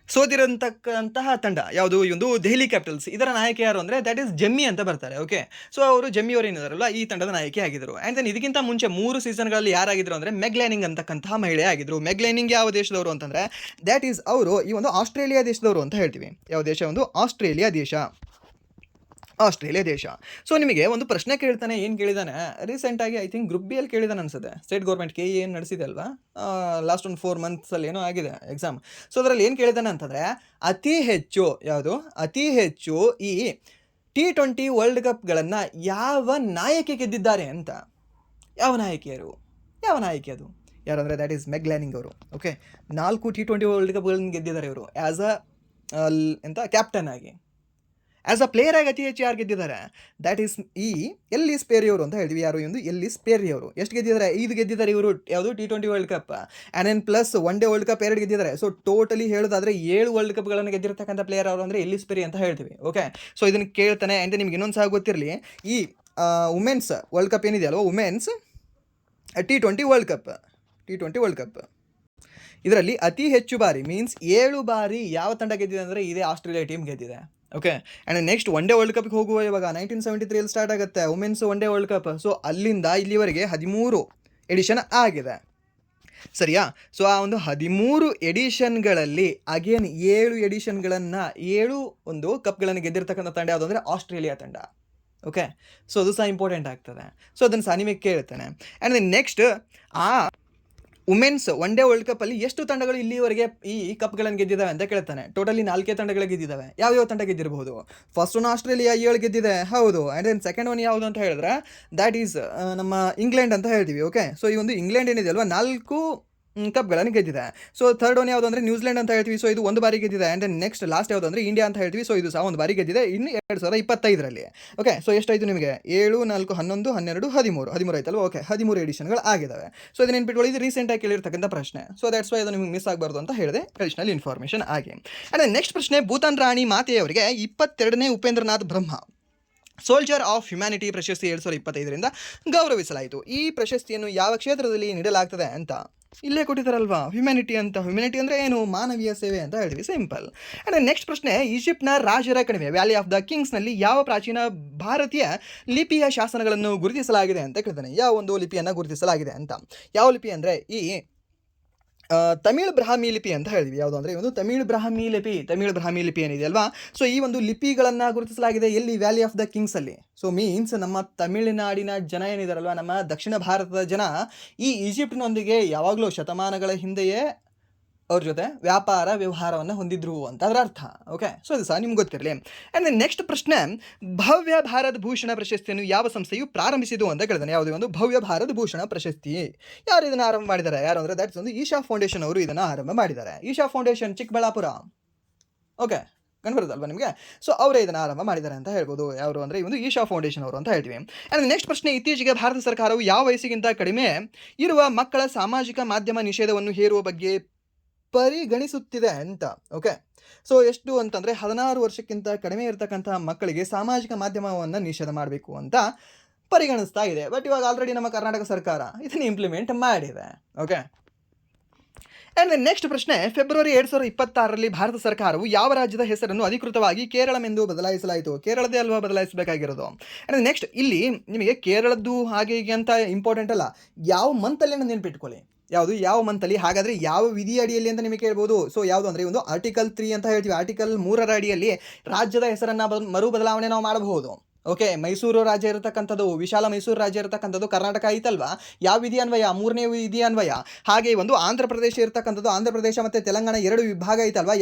ಸೋತಿರಂತಕ್ಕಂತಹ ತಂಡ ಯಾವುದು, ಈ ಒಂದು ದೆಹಲಿ ಕ್ಯಾಪಿಟಲ್ಸ್, ಇದರ ನಾಯಕಿ ಯಾರು ಅಂದರೆ ದಟ್ ಈಸ್ ಜಮ್ಮಿ ಅಂತ ಬರ್ತಾರೆ. ಓಕೆ, ಸೊ ಅವರು ಜಮ್ಮಿ ಅವರು ಏನಿದಾರಲ್ಲ ಈ ತಂಡದ ನಾಯಕಿ ಆಗಿದ್ದರು. ಆ್ಯಂಡ್ ದೆನ್ ಇದಕ್ಕಿಂತ ಮುಂಚೆ 3 ಸೀಸನ್ಗಳಲ್ಲಿ ಯಾರಾಗಿದ್ರು ಅಂದರೆ ಮೆಗ್ ಲ್ಯಾನಿಂಗ್ ಅಂತಕ್ಕಂತಹ ಮಹಿಳೆ ಆಗಿದ್ರು. ಮೆಗ್ ಲ್ಯಾನಿಂಗ್ ಯಾವ ದೇಶದವರು ಅಂತಂದರೆ ದ್ಯಾಟ್ ಈಸ್ ಅವರು ಈ ಒಂದು ಆಸ್ಟ್ರೇಲಿಯಾ ದೇಶದವರು ಅಂತ ಹೇಳ್ತೀವಿ. ಯಾವ ದೇಶ, ಒಂದು ಆಸ್ಟ್ರೇಲಿಯಾ ದೇಶ. ಸೊ ನಿಮಗೆ ಒಂದು ಪ್ರಶ್ನೆ ಕೇಳ್ತಾನೆ, ಏನು ಕೇಳಿದಾನೆ ರೀಸೆಂಟಾಗಿ, ಐ ಥಿಂಕ್ ಗ್ರೂಪ್ ಬಿ ಅಲ್ಲಿ ಕೇಳಿದಾನೆ ಅನ್ಸುತ್ತೆ. ಸ್ಟೇಟ್ ಗೌರ್ಮೆಂಟ್ KE ಏನು ನಡೆಸಿದೆ ಅಲ್ವಾ, ಲಾಸ್ಟ್ ಒಂದು 4 ಮಂತ್ಸಲ್ಲಿ ಏನೋ ಆಗಿದೆ ಎಕ್ಸಾಮ್. ಸೊ ಅದರಲ್ಲಿ ಏನು ಕೇಳಿದಾನೆ ಅಂತಂದರೆ, ಅತಿ ಹೆಚ್ಚು ಈ T20 ವರ್ಲ್ಡ್ ಕಪ್ಗಳನ್ನು ಯಾವ ನಾಯಕಿ ಗೆದ್ದಿದ್ದಾರೆ ಅಂತ. ಯಾವ ನಾಯಕಿ ಅದು ಯಾರಂದರೆ ದ್ಯಾಟ್ ಈಸ್ ಮೆಗ್ ಲ್ಯಾನಿಂಗ್ ಅವರು. ಓಕೆ, 4 T20 ವರ್ಲ್ಡ್ ಕಪ್ಗಳನ್ನು ಗೆದ್ದಿದ್ದಾರೆ ಇವರು ಆ್ಯಸ್ ಕ್ಯಾಪ್ಟನ್ ಆಗಿ. ಆ್ಯಸ್ ಅ ಪ್ಲೇಯರ್ ಆಗಿ ಅತಿ ಹೆಚ್ಚು ಯಾರು ಗೆದ್ದಿದ್ದಾರೆ, ದ್ಯಾಟ್ ಈಸ್ ಈ ಎಲ್ಲಿಸ್ ಪೆರಿ ಅವರು ಅಂತ ಹೇಳ್ತೀವಿ. ಯಾರು ಒಂದು ಎಲ್ಲಿಸ್ ಪೆರಿ ಅವರು. ಎಷ್ಟು ಗೆದ್ದಿದ್ದಾರೆ, 5 ಗೆದ್ದಿದ್ದಾರೆ ಇವರು. ಯಾವುದು T20 world cup, and plus one day world cup 2 ಗೆದ್ದಿದ್ದಾರೆ. ಸೊ ಟೋಟಲಿ ಹೇಳೋದಾದರೆ 7 ವರ್ಲ್ಡ್ ಕಪ್ಗಳನ್ನು ಗೆದ್ದಿರ್ತಕ್ಕಂಥ ಪ್ಲೇಯರ್ ಅವರು ಅಂದರೆ ಎಲ್ಲಿಸ್ ಪೆರಿ ಅಂತ ಹೇಳ್ತೀವಿ. ಓಕೆ, ಸೊ ಇದನ್ನು ಕೇಳ್ತಾನೆ. ಆ್ಯಂಡ್ ನಿಮ್ಗೆ ಇನ್ನೊಂದು ಸಹ ಗೊತ್ತಿರಲಿ, ಈ ವುಮೆನ್ಸ್ ವರ್ಲ್ಡ್ ಕಪ್ ಏನಿದೆ ಅಲ್ವ, ವುಮೆನ್ಸ್ T20 ವರ್ಲ್ಡ್ ಕಪ್ ಇದರಲ್ಲಿ ಅತಿ ಹೆಚ್ಚು ಬಾರಿ ಮೀನ್ಸ್ 7 ಬಾರಿ ಯಾವ ತಂಡ ಗೆದ್ದಿದೆ ಅಂದರೆ ಇದೇ ಆಸ್ಟ್ರೇಲಿಯಾ ಟೀಮ್ ಗೆದ್ದಿದೆ. Okay, and next one day world ಕಪ್ಗೆ ಹೋಗುವ ಇವಾಗ 1973 ಸ್ಟಾರ್ಟ್ ಆಗುತ್ತೆ women's one day world cup. So ಅಲ್ಲಿಂದ ಇಲ್ಲಿವರೆಗೆ 13 ಎಡಿಷನ್ ಆಗಿದೆ, ಸರಿಯಾ. ಸೊ ಆ ಒಂದು 13 ಎಡಿಷನ್ಗಳಲ್ಲಿ ಅಗೇನ್ 7 ಎಡಿಷನ್ಗಳನ್ನು 7 ಒಂದು ಕಪ್ಗಳನ್ನು ಗೆದ್ದಿರ್ತಕ್ಕಂಥ ತಂಡ ಯಾವುದು ಅಂದರೆ ಆಸ್ಟ್ರೇಲಿಯಾ ತಂಡ. ಓಕೆ, ಸೊ ಅದು ಸಹ ಇಂಪಾರ್ಟೆಂಟ್ ಆಗ್ತದೆ. ಸೊ ಅದನ್ನು ಸಹ ನಿಮಗೆ ಕೇಳ್ತೇನೆ. ಆ್ಯಂಡ್ ನೆಕ್ಸ್ಟ್ ಆ ವುಮೆನ್ಸ್ ಒನ್ ಡೇ ವರ್ಲ್ಡ್ ಕಪ್ಪಲ್ಲಿ ಎಷ್ಟು ತಂಡಗಳು ಇಲ್ಲಿವರೆಗೆ ಈ ಕಪ್ಗಳನ್ನು ಗೆದ್ದಿದ್ದಾವೆ ಅಂತ ಕೇಳ್ತಾನೆ. ಟೋಟಲಿ 4 ತಂಡಗಳು ಗೆದ್ದಿದ್ದಾವೆ. ಯಾವ ತಂಡ ಗೆದ್ದಿರಬಹುದು? ಫಸ್ಟ್ ಒನ್ ಆಸ್ಟ್ರೇಲಿಯಾ 7 ಗೆದ್ದಿದೆ, ಹೌದು. ಆ್ಯಂಡ್ ದೆನ್ ಸೆಕೆಂಡ್ ಒನ್ ಯಾವುದು ಅಂತ ಹೇಳಿದ್ರೆ ದ್ಯಾಟ್ ಈಸ್ ನಮ್ಮ ಇಂಗ್ಲೆಂಡ್ ಅಂತ ಹೇಳ್ತೀವಿ. ಓಕೆ, ಸೊ ಈ ಒಂದು ಇಂಗ್ಲೆಂಡ್ ಏನಿದೆ ಅಲ್ವಾ 4 ಕಪ್ಗಳನ್ನು ಗೆದ್ದಿದೆ. ಸೊ ಥರ್ಡ್ ಒನ್ ಯಾವುದು ಅಂದರೆ ನ್ಯೂಜಿಲೆಂಡ್ ಅಂತ ಹೇಳ್ತೀವಿ. ಸೊ ಇದು 1 ಬಾರಿ ಗೆದ್ದಿದೆ. ಆ್ಯಂಡ್ ದೆನ್ ನೆಕ್ಸ್ಟ್ ಲಾಸ್ಟ್ ಯಾವುದು ಅಂದರೆ ಇಂಡಿಯಾ ಅಂತ ಹೇಳ್ತೀವಿ. ಸೊ ಇದು ಸಹ 1 ಬಾರಿ ಗೆದ್ದಿದೆ, ಇನ್ನು 2025ರಲ್ಲಿ. ಓಕೆ, ಸೊ ಎಷ್ಟಾಯಿತು ನಿಮಗೆ? 7, 4, 11, 12, 13 ಆಯ್ತಲ್ವ. ಓಕೆ, 13 ಎಡಿಷನ್ಗಳು ಆಗಿದ್ದಾವೆ. ಸೊ ಇದನ್ನ ನೆನ್ಪಿಟ್ಕೊಳ್ಳಿ, ಇದು ರೀಸೆಂಟಾಗಿ ಕೇಳಿರ್ತಕ್ಕಂಥ ಪ್ರಶ್ನೆ. ಸೊ ದ್ಯಾಟ್ಸ್ ವೈ ಅದು ನಿಮಗೆ ಮಿಸ್ ಆಗಬಾರ್ದು ಅಂತ ಹೇಳಿದೆ, ಅಡಿಷನಲ್ ಇನ್ಫಾರ್ಮೇಷನ್ ಆಗಿ. ಆ್ಯಂಡ್ ನೆಕ್ಸ್ಟ್ ಪ್ರಶ್ನೆ, ಭೂತಾನ್ ರಾಣಿ ಮಾತೆಯವರಿಗೆ 22ನೇ ಉಪೇಂದ್ರನಾಥ್ ಬ್ರಹ್ಮ ಸೋಲ್ಜರ್ ಆಫ್ ಹ್ಯುಮ್ಯಾನಿಟಿ ಪ್ರಶಸ್ತಿ 2025ರಿಂದ ಗೌರವಿಸಲಾಯಿತು. ಈ ಪ್ರಶಸ್ತಿಯನ್ನು ಯಾವ ಕ್ಷೇತ್ರದಲ್ಲಿ ನೀಡಲಾಗ್ತದೆ ಅಂತ ಇಲ್ಲೇ ಕೊಟ್ಟಿದ್ದಾರಲ್ವಾ, ಹ್ಯುಮ್ಯಾನಿಟಿ ಅಂದರೆ ಏನು? ಮಾನವೀಯ ಸೇವೆ ಅಂತ ಹೇಳ್ತೀವಿ, ಸಿಂಪಲ್. ಆ್ಯಂಡ್ ನೆಕ್ಸ್ಟ್ ಪ್ರಶ್ನೆ, ಈಜಿಪ್ಟ್ನ ರಾಜರ ಕಣಿವೆ ವ್ಯಾಲಿ ಆಫ್ ದ ಕಿಂಗ್ಸ್ನಲ್ಲಿ ಯಾವ ಪ್ರಾಚೀನ ಭಾರತೀಯ ಲಿಪಿಯ ಶಾಸನಗಳನ್ನು ಗುರುತಿಸಲಾಗಿದೆ ಅಂತ ಕೇಳ್ತಾನೆ. ಯಾವ ಒಂದು ಲಿಪಿಯನ್ನು ಗುರುತಿಸಲಾಗಿದೆ ಅಂತ. ಯಾವ ಲಿಪಿ ಅಂದರೆ ಈ ತಮಿಳ್ ಬ್ರಾಹ್ಮಿ ಲಿಪಿ ಅಂತ ಹೇಳಿದ್ವಿ. ಯಾವುದು ಅಂದರೆ ಒಂದು ತಮಿಳ್ ಬ್ರಾಹ್ಮಿ ಲಿಪಿ ಏನಿದೆ ಅಲ್ವಾ, ಸೊ ಈ ಒಂದು ಲಿಪಿಗಳನ್ನು ಗುರುತಿಸಲಾಗಿದೆ ಎಲ್ಲಿ? ವ್ಯಾಲಿ ಆಫ್ ದ ಕಿಂಗ್ಸಲ್ಲಿ. ಸೊ ಮೀನ್ಸ್ ನಮ್ಮ ತಮಿಳುನಾಡಿನ ಜನ ಏನಿದಾರಲ್ವ, ನಮ್ಮ ದಕ್ಷಿಣ ಭಾರತದ ಜನ ಈ ಈಜಿಪ್ಟ್ನೊಂದಿಗೆ ಯಾವಾಗಲೂ ಶತಮಾನಗಳ ಹಿಂದೆಯೇ ಅವ್ರ ಜೊತೆ ವ್ಯವಹಾರವನ್ನು ಹೊಂದಿದ್ರು ಅಂತ ಅದರ ಅರ್ಥ. ಓಕೆ, ಸೊ ಇದು ಸಹ ನಿಮ್ಗೆ ಗೊತ್ತಿರಲಿ. ಆ್ಯಂಡ್ ನೆಕ್ಸ್ಟ್ ಪ್ರಶ್ನೆ, ಭವ್ಯ ಭಾರತ್ ಭೂಷಣ ಪ್ರಶಸ್ತಿಯನ್ನು ಯಾವ ಸಂಸ್ಥೆಯು ಪ್ರಾರಂಭಿಸಿತು ಅಂತ ಕೇಳಿದಾನೆ. ಯಾವುದೇ ಒಂದು ಭವ್ಯ ಭಾರತ್ ಭೂಷಣ ಪ್ರಶಸ್ತಿ ಯಾರು ಇದನ್ನು ಆರಂಭ ಮಾಡಿದ್ದಾರೆ? ಯಾರು ಅಂದರೆ ದಟ್ಸ್ ಒಂದು ಈಶಾ ಫೌಂಡೇಶನ್ ಅವರು ಇದನ್ನು ಆರಂಭ ಮಾಡಿದ್ದಾರೆ. ಈಶಾ ಫೌಂಡೇಶನ್ ಚಿಕ್ಕಬಳ್ಳಾಪುರ. ಓಕೆ, ಕಂಡುಬರುತ್ತಲ್ವ ನಿಮಗೆ? ಸೊ ಅವರೇ ಇದನ್ನು ಆರಂಭ ಮಾಡಿದ್ದಾರೆ ಅಂತ ಹೇಳ್ಬೋದು. ಯಾರು ಅಂದರೆ ಈ ಒಂದು ಈಶಾ ಫೌಂಡೇಶನ್ ಅವರು ಅಂತ ಹೇಳ್ತೀವಿ. ಆ್ಯಂಡ್ ನೆಕ್ಸ್ಟ್ ಪ್ರಶ್ನೆ, ಇತ್ತೀಚೆಗೆ ಭಾರತ ಸರ್ಕಾರವು ಯಾವ ವಯಸ್ಸಿಗಿಂತ ಕಡಿಮೆ ಇರುವ ಮಕ್ಕಳ ಸಾಮಾಜಿಕ ಮಾಧ್ಯಮ ನಿಷೇಧವನ್ನು ಹೇರುವ ಬಗ್ಗೆ ಪರಿಗಣಿಸುತ್ತಿದೆ ಅಂತ. ಓಕೆ, ಸೊ ಎಷ್ಟು ಅಂತಂದರೆ 16 ವರ್ಷಕ್ಕಿಂತ ಕಡಿಮೆ ಇರತಕ್ಕಂತಹ ಮಕ್ಕಳಿಗೆ ಸಾಮಾಜಿಕ ಮಾಧ್ಯಮವನ್ನು ನಿಷೇಧ ಮಾಡಬೇಕು ಅಂತ ಪರಿಗಣಿಸ್ತಾ ಇದೆ. ಬಟ್ ಇವಾಗ ಆಲ್ರೆಡಿ ನಮ್ಮ ಕರ್ನಾಟಕ ಸರ್ಕಾರ ಇದನ್ನು ಇಂಪ್ಲಿಮೆಂಟ್ ಮಾಡಿದೆ. ಓಕೆ, ಆ್ಯಂಡ್ ನೆಕ್ಸ್ಟ್ ಪ್ರಶ್ನೆ, ಫೆಬ್ರವರಿ 2026ರಲ್ಲಿ ಭಾರತ ಸರ್ಕಾರವು ಯಾವ ರಾಜ್ಯದ ಹೆಸರನ್ನು ಅಧಿಕೃತವಾಗಿ ಕೇರಳಮೆಂದು ಬದಲಾಯಿಸಲಾಯಿತು? ಕೇರಳದೇ ಅಲ್ವಾ ಬದಲಾಯಿಸಬೇಕಾಗಿರೋದು. ಆ್ಯಂಡ್ ನೆಕ್ಸ್ಟ್ ಇಲ್ಲಿ ನಿಮಗೆ ಕೇರಳದ್ದು ಹಾಗೆ ಹೀಗೆ ಅಂತ ಇಂಪಾರ್ಟೆಂಟ್ ಅಲ್ಲ, ಯಾವ ಮಂತಲ್ಲಿ ನೆನಪಿಟ್ಕೊಳ್ಳಿ. ಯಾವ ಮಂತಲ್ಲಿ, ಹಾಗಾದರೆ ಯಾವ ವಿಧಿ ಅಡಿಯಲ್ಲಿ ಅಂತ ನಿಮಗೆ ಕೇಳ್ಬೋದು. ಸೊ ಯಾವುದು ಅಂದರೆ ಒಂದು ಆರ್ಟಿಕಲ್ 3 ಅಂತ ಹೇಳ್ತೀವಿ. ಆರ್ಟಿಕಲ್ 3ರ ಅಡಿಯಲ್ಲಿ ರಾಜ್ಯದ ಹೆಸರನ್ನು ಮರು ಬದಲಾವಣೆ ನಾವು ಮಾಡಬಹುದು. ಓಕೆ, ಮೈಸೂರು ರಾಜ್ಯ ಇರತಕ್ಕಂಥದ್ದು, ವಿಶಾಲ ಮೈಸೂರು ರಾಜ್ಯ ಇರತಕ್ಕಂಥದ್ದು ಕರ್ನಾಟಕ ಐತಲ್ವಾ, ಯಾವ ವಿಧಿ ಅನ್ವಯ? 3ನೇ ವಿಧಿ ಅನ್ವಯ. ಹಾಗೆ ಒಂದು ಆಂಧ್ರ ಪ್ರದೇಶ ಇರತಕ್ಕಂಥದ್ದು, ಆಂಧ್ರ ಪ್ರದೇಶ ಮತ್ತು ತೆಲಂಗಾಣ 2 ವಿಭಾಗ ಐತಲ್ವಾ,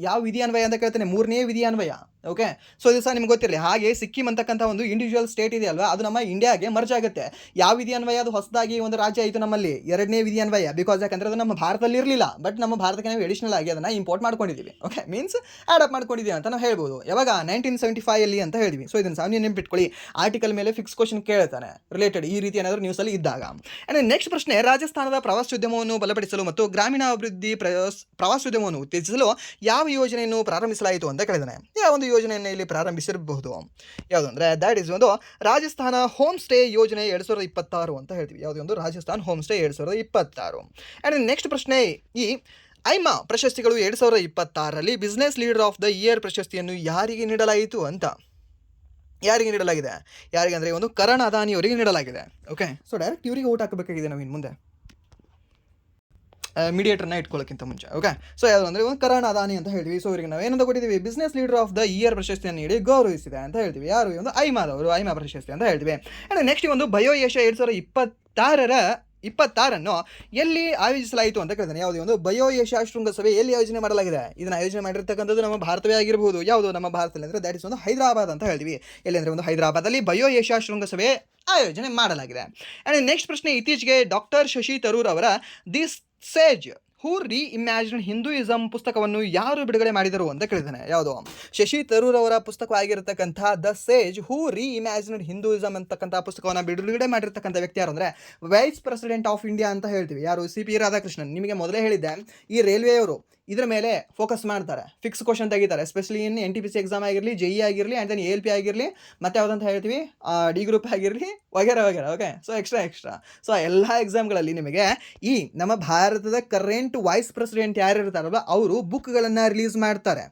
ಯಾವ ವಿಧಿ ಅನ್ವಯ ಅಂತ ಕೇಳ್ತೇನೆ? 3ನೇ ವಿಧಿ ಅನ್ವಯ. ಓಕೆ. ಸೊ ಇದು ಸಹ ನಿಮ್ಗೆ ಗೊತ್ತಿರಲಿ. ಹಾಗೆ ಸಿಕ್ಕಿಂ ಅಂತಕ್ಕಂಥ ಒಂದು ಇಂಡಿವಿಜುವಲ್ ಸ್ಟೇಟ್ ಇದೆ ಅಲ್ವಾ, ಅದು ನಮ್ಮ ಇಂಡಿಯಾಗೆ ಮರ್ಜ್ ಆಗುತ್ತೆ. ಯಾವ ವಿಧಿ ಅನ್ವಯ ಅದು ಹೊಸದಾಗಿ ಒಂದು ರಾಜ್ಯ ಆಯಿತು ನಮ್ಮಲ್ಲಿ, ಎರಡನೇ ವಿಧಿ ಅನ್ವಯ. ಬಿಕಾಸ್ ಯಾಕಂದರೆ ಅದು ನಮ್ಮ ಭಾರತದಲ್ಲಿ ಇರಲಿಲ್ಲ, ಬಟ್ ನಮ್ಮ ಭಾರತಕ್ಕೆ ನಾವು ಎಡಿಷನಲ್ ಆಗಿ ಅದನ್ನು ಇಂಪೋರ್ಟ್ ಮಾಡ್ಕೊಂಡಿದ್ದೀವಿ. ಓಕೆ, ಮೀನ್ಸ್ ಆಡಪ್ ಮಾಡ್ಕೊಂಡಿದ್ದೀವಿ ಅಂತ ನಾವು ಹೇಳ್ಬೋದು. ಯಾವಾಗ 1975 ಅಂತ ಹೇಳಿದ್ವಿ. ಸೊ ಇದನ್ನು ಸಾಮಾನ್ಯ ನೆನಪಿಟ್ಕೊಳ್ಳಿ. ಆರ್ಟಿಕಲ್ ಮೇಲೆ ಫಿಕ್ಸ್ ಕ್ವಶನ್ ಕೇಳ್ತಾನೆ ರಿಲೇಟೆಡ್ ಈ ರೀತಿ ಏನಾದರೂ ನ್ಯೂಸಲ್ಲಿ ಇದ್ದಾಗ. ಆ್ಯಂಡ್ ನೆಕ್ಸ್ಟ್ ಪ್ರಶ್ನೆ, ರಾಜಸ್ಥಾನದ ಪ್ರವಾಸೋದ್ಯಮವನ್ನು ಬಲಪಡಿಸಲು ಮತ್ತು ಗ್ರಾಮೀಣಾಭಿವೃದ್ಧಿ ಪ್ರವಾಸೋದ್ಯಮವನ್ನು ಉತ್ತೇಜಿಸಲು ಯಾವ ಯೋಜನೆಯನ್ನು ಪ್ರಾರಂಭಿಸಲಾಯಿತು ಅಂತ ಕೇಳಿದಾನೆ. ಯಾವ ಒಂದು ಯೋಜನೆಯನ್ನು ಇಲ್ಲಿ ಪ್ರಾರಂಭಿಸಿರಬಹುದು, ಯಾವುದು ಅಂದರೆ ದ್ಯಾಟ್ ಈಸ್ ಒಂದು ರಾಜಸ್ಥಾನ ಹೋಮ್ ಸ್ಟೇ ಯೋಜನೆ 2026 ಅಂತ ಹೇಳ್ತೀವಿ. ಯಾವುದೇ ಒಂದು Rajasthan home stay 2026. And next ಪ್ರಶ್ನೆ, ಈ ಐಮಾ ಪ್ರಶಸ್ತಿಗಳು 2026ರಲ್ಲಿ business leader of the year ಪ್ರಶಸ್ತಿಯನ್ನು ಯಾರಿಗೆ ನೀಡಲಾಯಿತು ಅಂತ. ಯಾರಿಗೆ ನೀಡಲಾಗಿದೆ? ಯಾರಿಗೆ ಅಂದರೆ ಒಂದು ಕರಣ್ ಅದಾನಿ ಅವರಿಗೆ ನೀಡಲಾಗಿದೆ. ಓಕೆ, ಸೊ ಡೈರೆಕ್ಟ್ ಇವರಿಗೆ ಓಟ್ ಹಾಕಬೇಕಾಗಿದೆ ನಾವು ಇನ್ನು ಮುಂದೆ, ಮೀಡಿಯೇಟರ್ನ ಇಟ್ಕೊಳ್ಳೋಕ್ಕಿಂತ ಮುಂಚೆ. ಓಕೆ, ಸೊ ಯಾವುದು ಅಂದರೆ ಒಂದು ಕರಣ್ ಅದಾನಿ ಅಂತ ಹೇಳ್ತೀವಿ. ಸೊ ಇವರಿಗೆ ನಾವು ಏನಂತ ಕೊಟ್ಟಿದ್ದೀವಿ, business leader of the year ಪ್ರಶಸ್ತಿಯನ್ನು ನೀಡಿ ಗೌರವಿಸಿದೆ ಅಂತ ಹೇಳ್ತೀವಿ. ಯಾರು? ಒಂದು ಐಮಾದವರು, ಐಮಾ ಪ್ರಶಸ್ತಿ ಅಂತ ಹೇಳ್ತೀವಿ. ಆ್ಯಂಡ್ ನೆಕ್ಸ್ಟ್ ಒಂದು ಬಯೋ ಏಷ್ಯಾ 2026 ಎಲ್ಲಿ ಆಯೋಜಿಸಲಾಯಿತು ಅಂತ ಕೇಳಿದಾನೆ. ಯಾವುದೇ ಒಂದು ಬಯೋ ಏಷ್ಯಾ ಶೃಂಗಸಭೆ ಎಲ್ಲಿ ಆಯೋಜನೆ ಮಾಡಲಾಗಿದೆ? ಇದನ್ನು ಆಯೋಜನೆ ಮಾಡಿರ್ತಕ್ಕಂಥದ್ದು ನಮ್ಮ ಭಾರತವೇ ಆಗಿರಬಹುದು. ಯಾವುದು ನಮ್ಮ ಭಾರತದಲ್ಲಿ ಅಂದರೆ ದ್ಯಾಟ್ ಇಸ್ ಒಂದು ಹೈದರಾಬಾದ್ ಅಂತ ಹೇಳ್ತೀವಿ. ಎಲ್ಲಿ ಅಂದರೆ ಒಂದು ಹೈದರಾಬಾದಲ್ಲಿ ಬಯೋ ಏಷ್ಯಾ ಶೃಂಗಸಭೆ ಆಯೋಜನೆ ಮಾಡಲಾಗಿದೆ. ಆ್ಯಂಡ್ ನೆಕ್ಸ್ಟ್ ಪ್ರಶ್ನೆ, ಇತ್ತೀಚೆಗೆ ಡಾಕ್ಟರ್ ಶಶಿ ತರೂರ್ ಅವರ ದಿ ಸೇಜ್ ಹೂ ರೀ ಇಮ್ಯಾಜಿನ್ ಹಿಂದೂಯಿಸಮ್ ಪುಸ್ತಕವನ್ನು ಯಾರು ಬಿಡುಗಡೆ ಮಾಡಿದರು ಅಂತ ಕೇಳಿದ್ದಾನೆ. ಯಾವುದು? ಶಶಿ ತರೂರ್ ಅವರ ಪುಸ್ತಕವಾಗಿರತಕ್ಕಂಥ ದ ಸೇಜ್ ಹೂ ರೀ ಇಮ್ಯಾಜಿನ್ಡ್ ಹಿಂದೂಯಿಸಮ್ ಅಂತಕ್ಕಂಥ ಪುಸ್ತಕವನ್ನು ಬಿಡುಗಡೆ ಮಾಡಿರ್ತಕ್ಕಂಥ ವ್ಯಕ್ತಿ ಯಾರು ಅಂದರೆ ವೈಸ್ ಪ್ರೆಸಿಡೆಂಟ್ ಆಫ್ ಇಂಡಿಯಾ ಅಂತ ಹೇಳ್ತೀವಿ. ಯಾರು? C P Radhakrishnan. ನಿಮಗೆ ಮೊದಲೇ ಹೇಳಿದ್ದೆ, ಈ ರೈಲ್ವೆಯವರು ಇದರ ಮೇಲೆ ಫೋಕಸ್ ಮಾಡ್ತಾರೆ, ಫಿಕ್ಸ್ ಕ್ವಶನ್ ತೆಗಿತಾರೆ. ಎಸ್ಪೆಷಲಿ ಇನ್ NTPC ಎಕ್ಸಾಮ್ ಆಗಿರಲಿ, JE ಆಗಿರಲಿ, ಆ್ಯಂಡ್ ದೆನ್ ALP ಆಗಿರಲಿ, ಮತ್ತು ಯಾವುದಂತ ಹೇಳ್ತೀವಿ ಡಿ ಗ್ರೂಪ್ ಆಗಿರಲಿ, ವಗೇರ ವಗೇರ. ಓಕೆ, ಸೊ ಎಕ್ಸ್ಟ್ರಾ ಸೊ ಎಲ್ಲ ಎಕ್ಸಾಮ್ಗಳಲ್ಲಿ ನಿಮಗೆ ಈ ನಮ್ಮ ಭಾರತದ ಕರೆಂಟ್ ವೈಸ್ ಪ್ರೆಸಿಡೆಂಟ್ ಯಾರು ಇರ್ತಾರಲ್ವ ಅವರು ಬುಕ್ಗಳನ್ನು ರಿಲೀಸ್ ಮಾಡ್ತಾರೆ.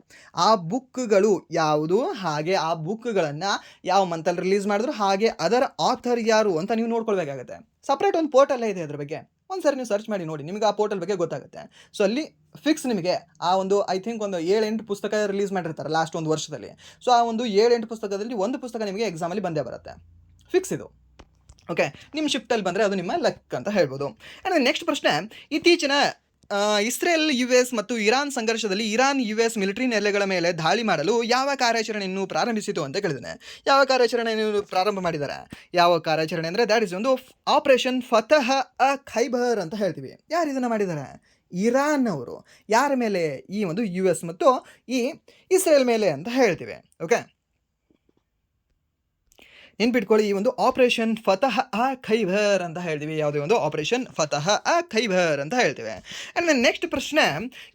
ಆ ಬುಕ್ಗಳು ಯಾವುದು, ಹಾಗೆ ಆ ಬುಕ್ಗಳನ್ನು ಯಾವ ಮಂತಲ್ಲಿ ರಿಲೀಸ್ ಮಾಡಿದ್ರು, ಹಾಗೆ ಅದರ ಆಥರ್ ಯಾರು ಅಂತ ನೀವು ನೋಡ್ಕೊಳ್ಬೇಕಾಗತ್ತೆ. ಸಪ್ರೇಟ್ ಒಂದು ಪೋರ್ಟಲ್ಲೇ ಇದೆ ಅದ್ರ ಬಗ್ಗೆ, ಒಂದು ಸರಿ ನೀವು ಸರ್ಚ್ ಮಾಡಿ ನೋಡಿ, ನಿಮಗೆ ಆ ಪೋರ್ಟಲ್ ಬಗ್ಗೆ ಗೊತ್ತಾಗುತ್ತೆ. ಸೊ ಅಲ್ಲಿ ಫಿಕ್ಸ್ ನಿಮಗೆ ಆ ಒಂದು ಐ ಥಿಂಕ್ ಒಂದು 7-8 ಪುಸ್ತಕ ರಿಲೀಸ್ ಮಾಡಿರ್ತಾರೆ ಲಾಸ್ಟ್ ಒಂದು ವರ್ಷದಲ್ಲಿ. ಸೊ ಆ ಒಂದು 7-8 ಪುಸ್ತಕದಲ್ಲಿ ಒಂದು ಪುಸ್ತಕ ನಿಮಗೆ ಎಕ್ಸಾಮಲ್ಲಿ ಬಂದೇ ಬರುತ್ತೆ, ಫಿಕ್ಸ್ ಇದು. ಓಕೆ, ನಿಮ್ಮ ಶಿಫ್ಟಲ್ಲಿ ಬಂದರೆ ಅದು ನಿಮ್ಮ ಲಕ್ ಅಂತ ಹೇಳ್ಬೋದು. ಆ್ಯಂಡ್ ನೆಕ್ಸ್ಟ್ ಪ್ರಶ್ನೆ, ಇತ್ತೀಚಿನ ಇಸ್ರೇಲ್ US ಮತ್ತು ಇರಾನ್ ಸಂಘರ್ಷದಲ್ಲಿ ಇರಾನ್ US ಮಿಲಿಟರಿ ನೆಲೆಗಳ ಮೇಲೆ ದಾಳಿ ಮಾಡಲು ಯಾವ ಕಾರ್ಯಾಚರಣೆಯನ್ನು ಪ್ರಾರಂಭಿಸಿತು ಅಂತ ಕೇಳಿದ್ದಾನೆ. ಯಾವ ಕಾರ್ಯಾಚರಣೆಯನ್ನು ಪ್ರಾರಂಭ ಮಾಡಿದ್ದಾರೆ? ಯಾವ ಕಾರ್ಯಾಚರಣೆ ಅಂದರೆ ದ್ಯಾಟ್ ಇಸ್ ಒಂದು ಆಪರೇಷನ್ ಫತಃ ಖೈಬರ್ ಅಂತ ಹೇಳ್ತೀವಿ. ಯಾರು ಇದನ್ನು ಮಾಡಿದ್ದಾರೆ? ಇರಾನ್ ಅವರು. ಯಾರ ಮೇಲೆ? ಈ ಒಂದು US ಮತ್ತು ಈ ಇಸ್ರೇಲ್ ಮೇಲೆ ಅಂತ ಹೇಳ್ತೀವಿ. ಓಕೆ, ನೆನ್ಪಿಟ್ಕೊಳ್ಳಿ, ಈ ಒಂದು ಆಪರೇಷನ್ ಫತಃ ಖೈಬರ್ ಅಂತ ಹೇಳ್ತೀವಿ. ಯಾವುದೇ ಒಂದು ಆಪರೇಷನ್ ಫತಃ ಖೈಬರ್ ಅಂತ ಹೇಳ್ತೀವಿ. ಆ್ಯಂಡ್ ನೆಕ್ಸ್ಟ್ ಪ್ರಶ್ನೆ,